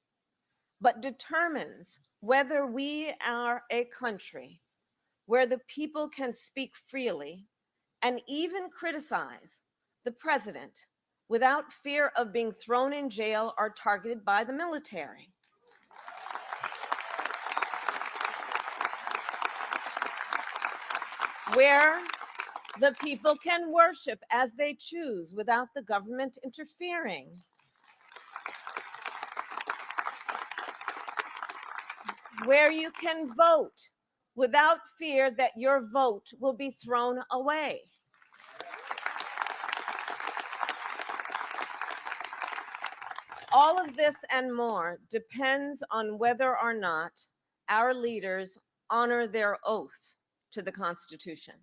but determines whether we are a country where the people can speak freely and even criticize the president without fear of being thrown in jail or targeted by the military. Where the people can worship as they choose without the government interfering. Where you can vote without fear that your vote will be thrown away. All of this and more depends on whether or not our leaders honor their oath to the Constitution.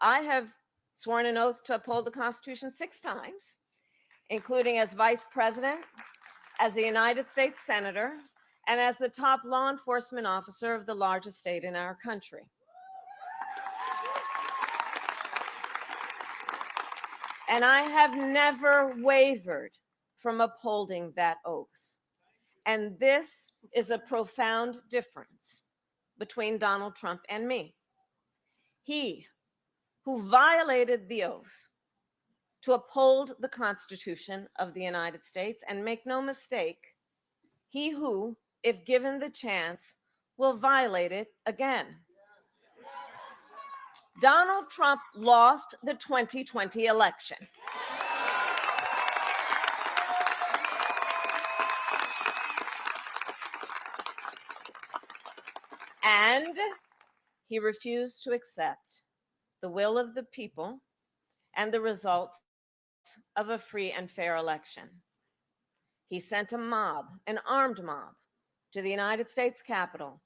I have sworn an oath to uphold the Constitution 6 times, including as Vice President, as a United States Senator, and as the top law enforcement officer of the largest state in our country. And I have never wavered from upholding that oath. And this is a profound difference between Donald Trump and me. He, who violated the oath to uphold the Constitution of the United States, and make no mistake, he who, if given the chance, will violate it again. Donald Trump lost the 2020 election. And he refused to accept the will of the people and the results of a free and fair election. He sent a mob, an armed mob, to the United States Capitol,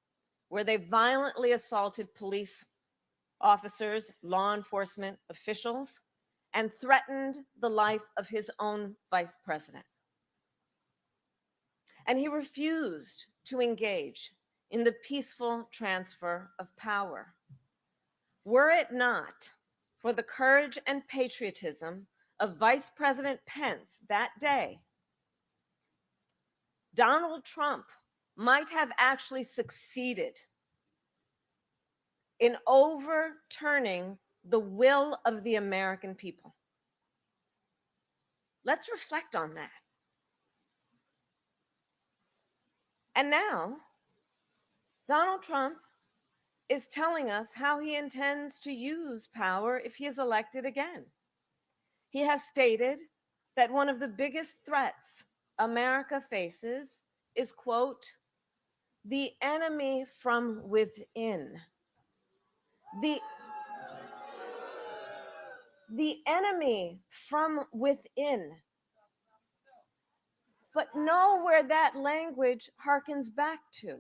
where they violently assaulted police officers, law enforcement officials, and threatened the life of his own vice president. And he refused to engage in the peaceful transfer of power. Were it not for the courage and patriotism of Vice President Pence that day, Donald Trump might have actually succeeded in overturning the will of the American people. Let's reflect on that. And now, Donald Trump is telling us how he intends to use power if he is elected again. He has stated that one of the biggest threats America faces is, quote, the enemy from within. The enemy from within. but know where that language harkens back to.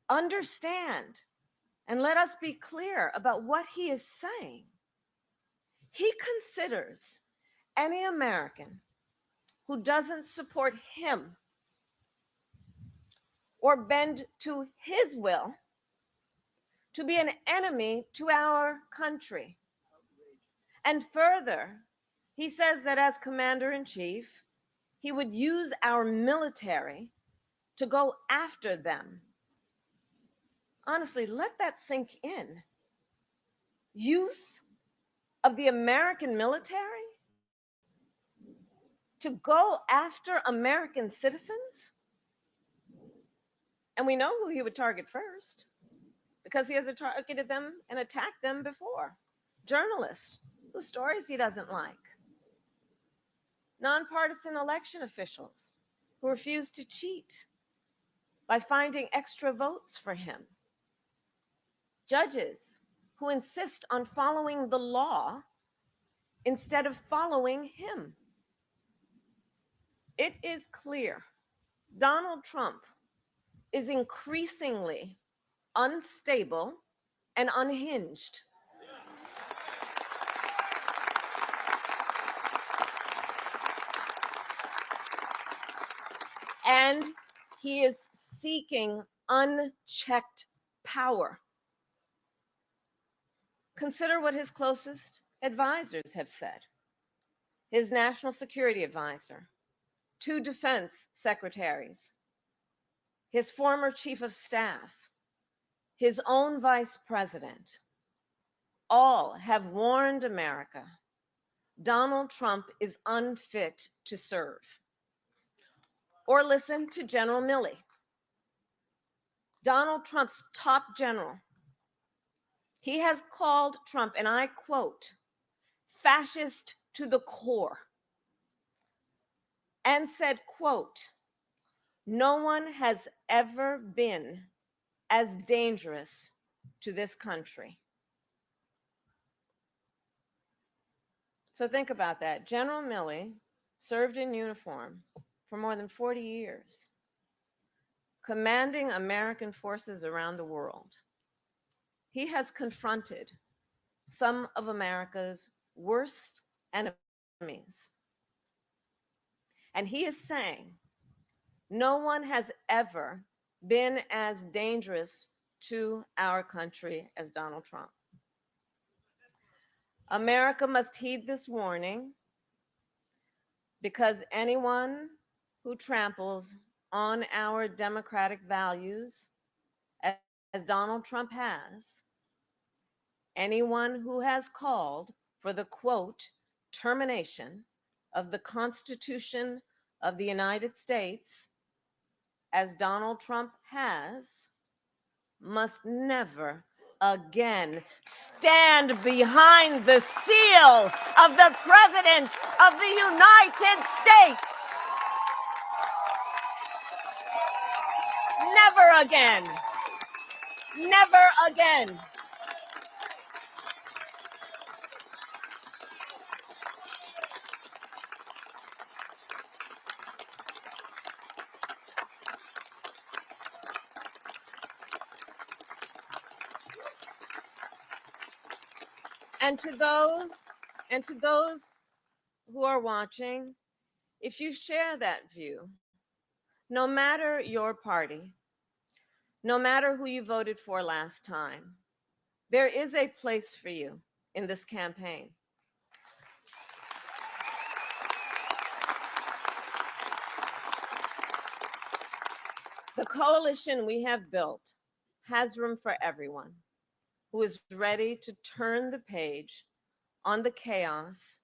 Understand, and let us be clear about what he is saying. He considers any American who doesn't support him or bend to his will to be an enemy to our country. And further, he says that as commander in chief, he would use our military to go after them. Honestly, let that sink in. Use of the American military to go after American citizens? And we know who he would target first, because he has targeted them and attacked them before. Journalists whose stories he doesn't like. Nonpartisan election officials who refuse to cheat by finding extra votes for him. Judges who insist on following the law instead of following him. It is clear Donald Trump is increasingly unstable and unhinged. And he is seeking unchecked power. Consider what his closest advisors have said. His national security advisor, 2 defense secretaries, his former chief of staff, his own vice president, all have warned America Donald Trump is unfit to serve. Or listen to General Milley, Donald Trump's top general. He has called Trump, and I quote, fascist to the core, and said, quote, no one has ever been as dangerous to this country. So think about that. General Milley served in uniform for more than 40 years, commanding American forces around the world. He has confronted some of America's worst enemies. And he is saying, no one has ever been as dangerous to our country as Donald Trump. America must heed this warning, because anyone who tramples on our democratic values, as Donald Trump has, anyone who has called for the, quote, termination of the Constitution of the United States, as Donald Trump has, must never again stand behind the seal of the President of the United States. Never again. Never again. And to those who are watching, if you share that view, no matter your party, no matter who you voted for last time, there is a place for you in this campaign. The coalition we have built has room for everyone who is ready to turn the page on the chaos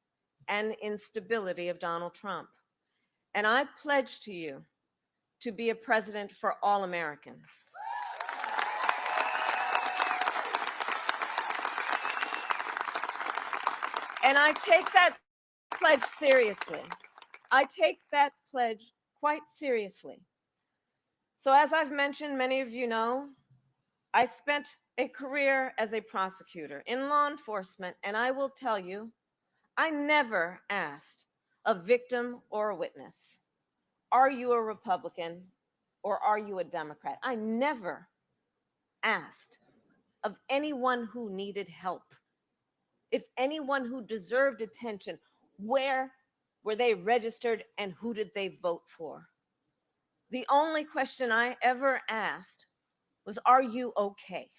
and instability of Donald Trump. And I pledge to you to be a president for all Americans. And I take that pledge seriously. I take that pledge quite seriously. So as I've mentioned, many of you know, I spent a career as a prosecutor in law enforcement, and I will tell you, I never asked a victim or a witness, are you a Republican or are you a Democrat? I never asked of anyone who needed help, if anyone who deserved attention, where were they registered and who did they vote for? The only question I ever asked was, are you okay?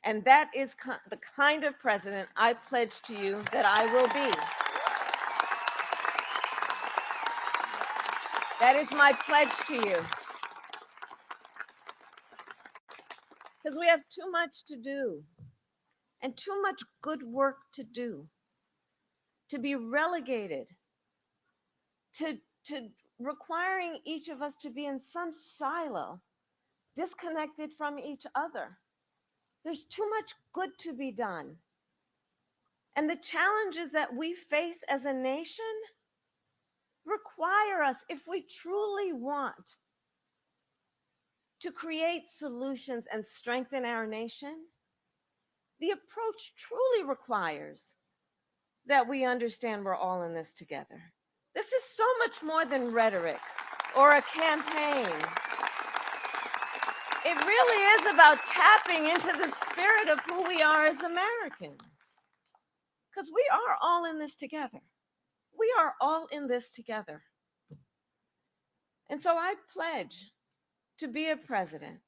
And that is the kind of president I pledge to you that I will be. That is my pledge to you. Because we have too much to do and too much good work to do to be relegated to requiring each of us to be in some silo, disconnected from each other. There's too much good to be done. And the challenges that we face as a nation require us, if we truly want to create solutions and strengthen our nation, the approach truly requires that we understand we're all in this together. This is so much more than rhetoric or a campaign. It really is about tapping into the spirit of who we are as Americans. Because we are all in this together. We are all in this together. And so I pledge to be a president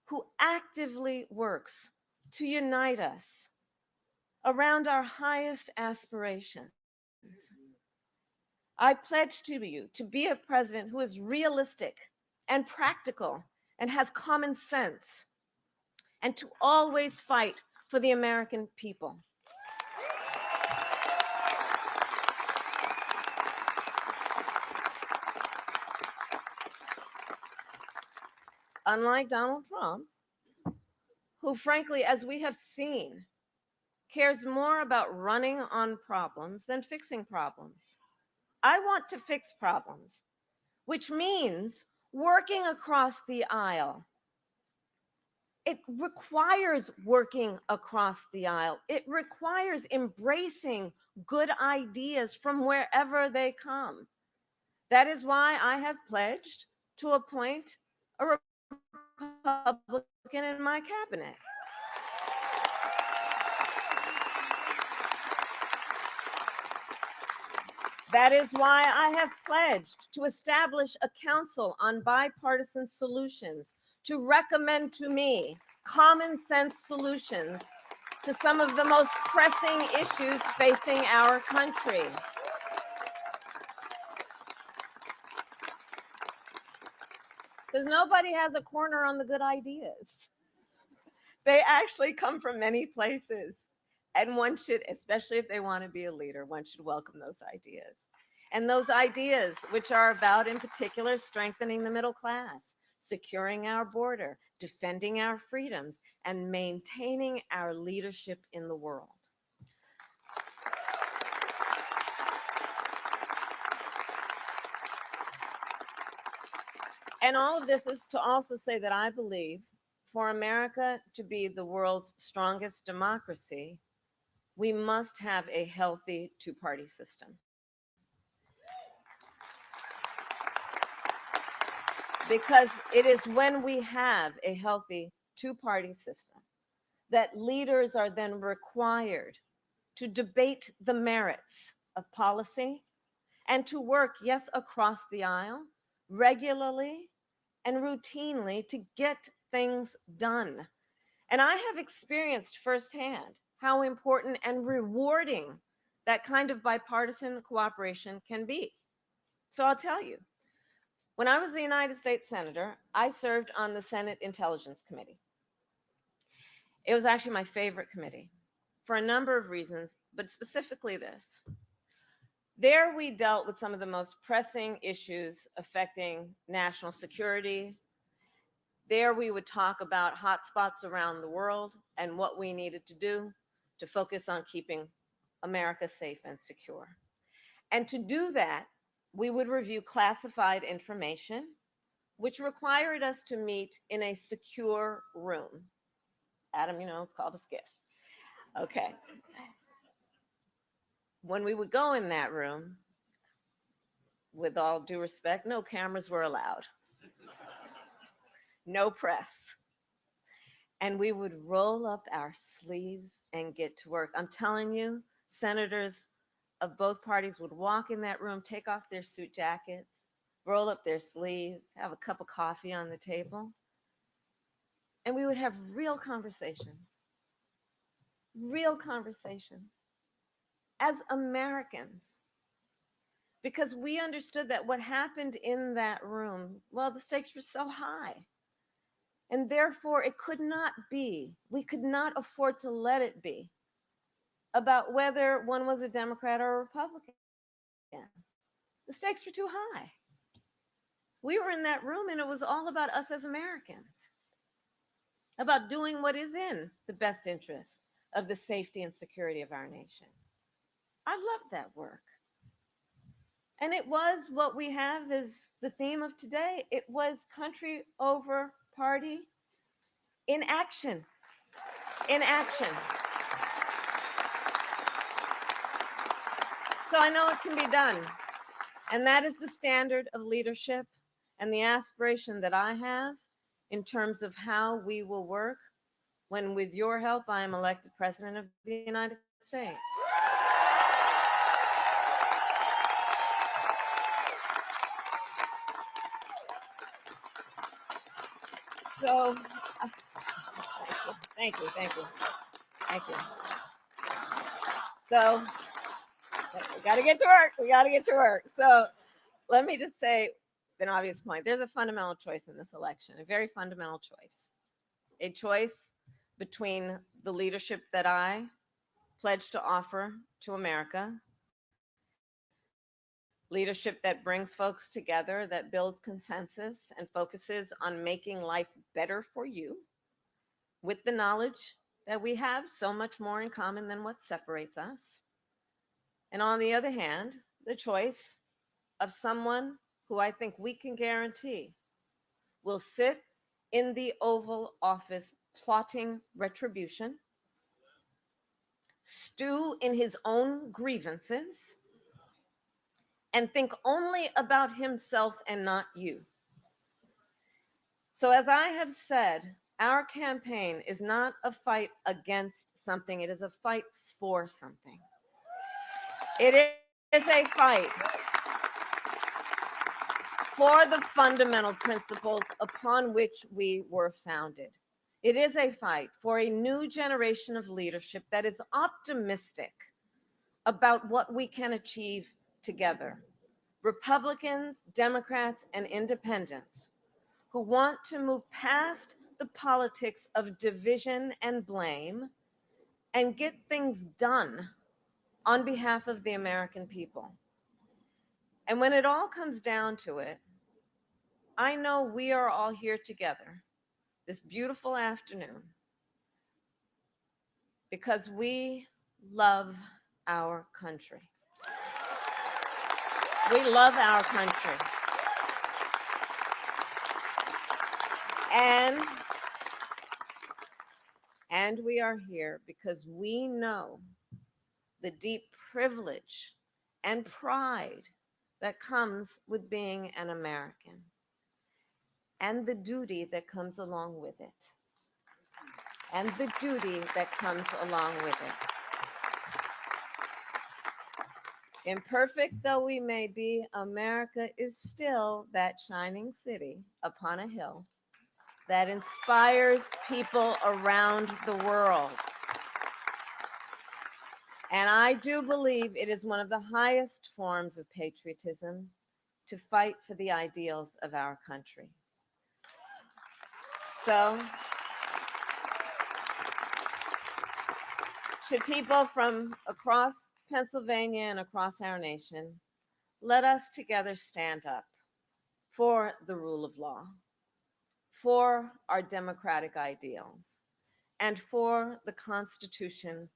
who actively works to unite us around our highest aspirations. I pledge to you to be a president who is realistic and practical and has common sense, and to always fight for the American people. Unlike Donald Trump, who frankly, as we have seen, cares more about running on problems than fixing problems. I want to fix problems, which means working across the aisle. It requires working across the aisle. It requires embracing good ideas from wherever they come. That is why I have pledged to appoint a Republican in my cabinet. That is why I have pledged to establish a council on bipartisan solutions to recommend to me common sense solutions to some of the most pressing issues facing our country. Because nobody has a corner on the good ideas. They actually come from many places. And one should, especially if they want to be a leader, one should welcome those ideas. And those ideas, which are about, in particular, strengthening the middle class, securing our border, defending our freedoms, and maintaining our leadership in the world. And all of this is to also say that I believe for America to be the world's strongest democracy, we must have a healthy two-party system. Because it is when we have a healthy two-party system that leaders are then required to debate the merits of policy and to work, yes, across the aisle, regularly and routinely to get things done. And I have experienced firsthand how important and rewarding that kind of bipartisan cooperation can be. So I'll tell you, when I was a United States Senator, I served on the Senate Intelligence Committee. It was actually my favorite committee for a number of reasons, but specifically this. There we dealt with some of the most pressing issues affecting national security. There we would talk about hotspots around the world and what we needed to do to focus on keeping America safe and secure. And to do that, we would review classified information, which required us to meet in a secure room. Adam, you know, it's called a skiff. Okay. When we would go in that room, with all due respect, no cameras were allowed, no press. And we would roll up our sleeves and get to work. I'm telling you, senators of both parties would walk in that room, take off their suit jackets, roll up their sleeves, have a cup of coffee on the table, and we would have real conversations as Americans, because we understood that what happened in that room, well, the stakes were so high. And therefore, it could not be, we could not afford to let it be about whether one was a Democrat or a Republican. The stakes were too high. We were in that room and it was all about us as Americans, about doing what is in the best interest of the safety and security of our nation. I love that work. And it was what we have as the theme of today. It was country over party in action. In action. So I know it can be done. And that is the standard of leadership and the aspiration that I have in terms of how we will work when, with your help, I am elected President of the United States. So, thank you. So, we got to get to work. So, let me just say an obvious point. There's a fundamental choice in this election, a very fundamental choice. A choice between the leadership that I pledge to offer to America, leadership that brings folks together, that builds consensus and focuses on making life better for you, with the knowledge that we have so much more in common than what separates us. And on the other hand, the choice of someone who I think we can guarantee will sit in the Oval Office plotting retribution, stew in his own grievances, and think only about himself and not you. So, as I have said, our campaign is not a fight against something, it is a fight for something. It is a fight for the fundamental principles upon which we were founded. It is a fight for a new generation of leadership that is optimistic about what we can achieve together. Republicans, Democrats, and independents who want to move past the politics of division and blame and get things done on behalf of the American people. And when it all comes down to it, I know we are all here together this beautiful afternoon because we love our country. We love our country. And we are here because we know the deep privilege and pride that comes with being an American and the duty that comes along with it. Imperfect though we may be, America is still that shining city upon a hill that inspires people around the world. And I do believe it is one of the highest forms of patriotism to fight for the ideals of our country. So, to people from across Pennsylvania and across our nation, let us together stand up for the rule of law, for our democratic ideals, and for the Constitution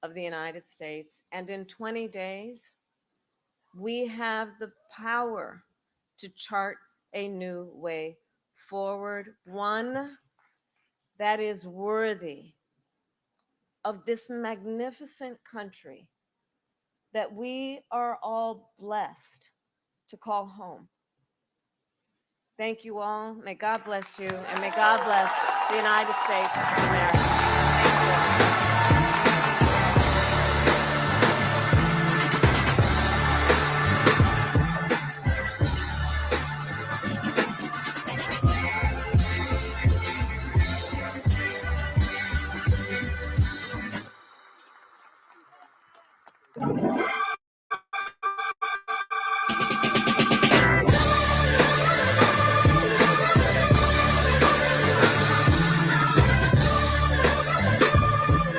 of the United States. And in 20 days, we have the power to chart a new way forward, one that is worthy of this magnificent country that we are all blessed to call home. Thank you all. May God bless you, and may God bless the United States of America. Thank you.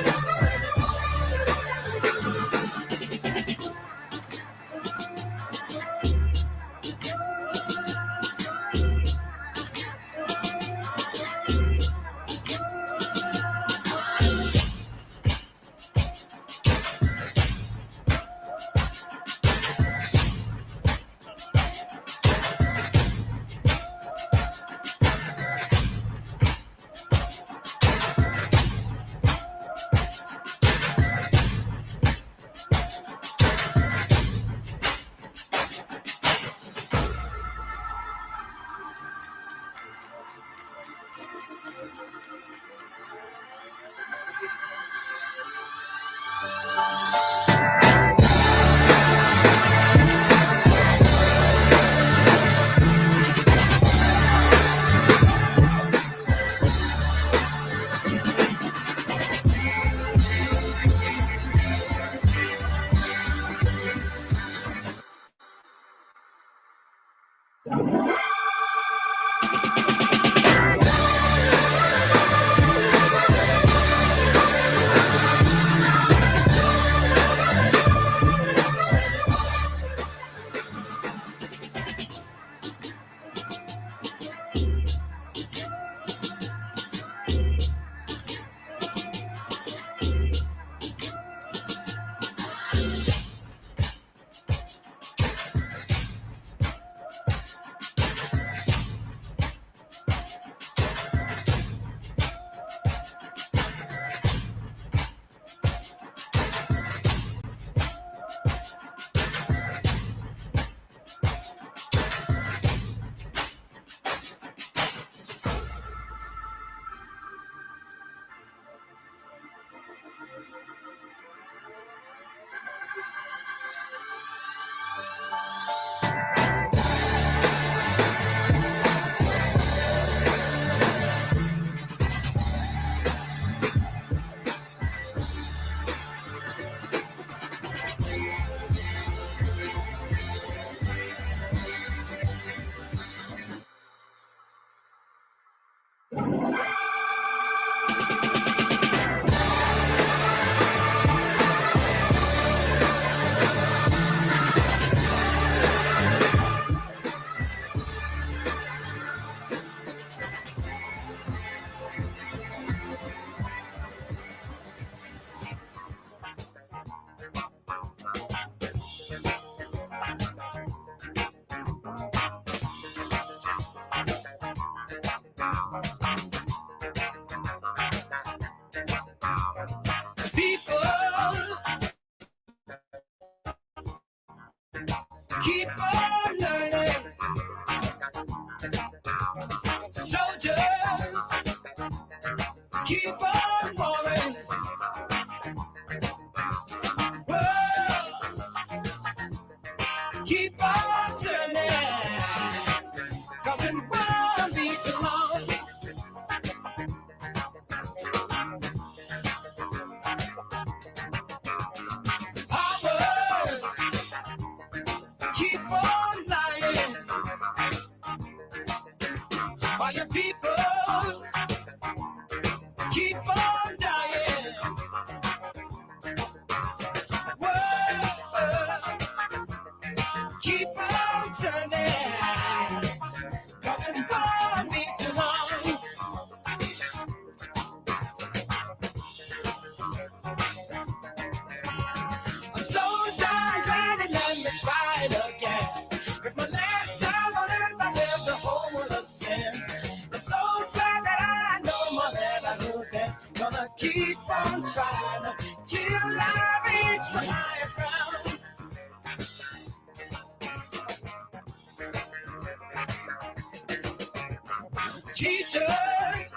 Teachers,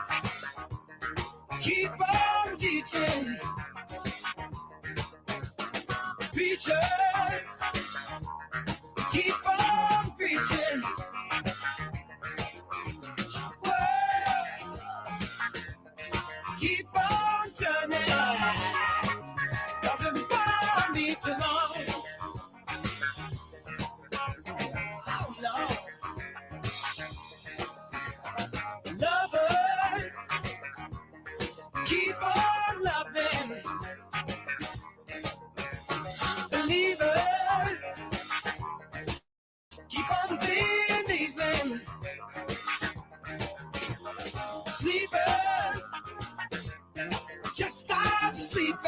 keep on teaching. Preachers, keep on preaching. World, keep on turning. Doesn't bother me too long. Oh no. Lovers, keep on loving. Believers, keep on believing. Sleepers, just stop sleeping.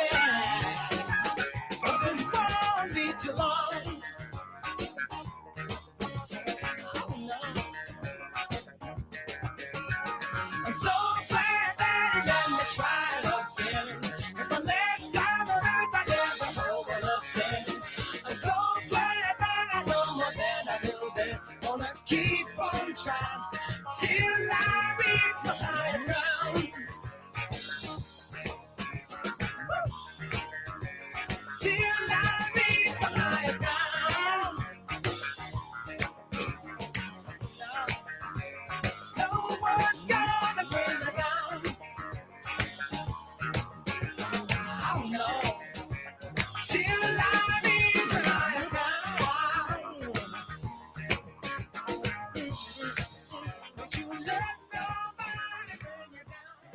Doesn't bother me too long. Oh no. I'm so glad that he let me try again. 'Cause my last time on earth I never over love sin. I'm so glad that I know more than I knew then. Gonna keep on trying till I reach my highest ground. Till I reach my highest ground. No one's gonna bring me down. Oh no. Till I reach my highest ground. Don't you let nobody bring you down.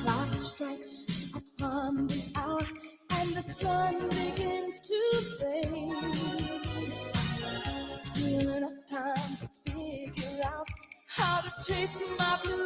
Clock strikes upon the hour and the sun begins to fade. Still enough time to figure out how to chase my blue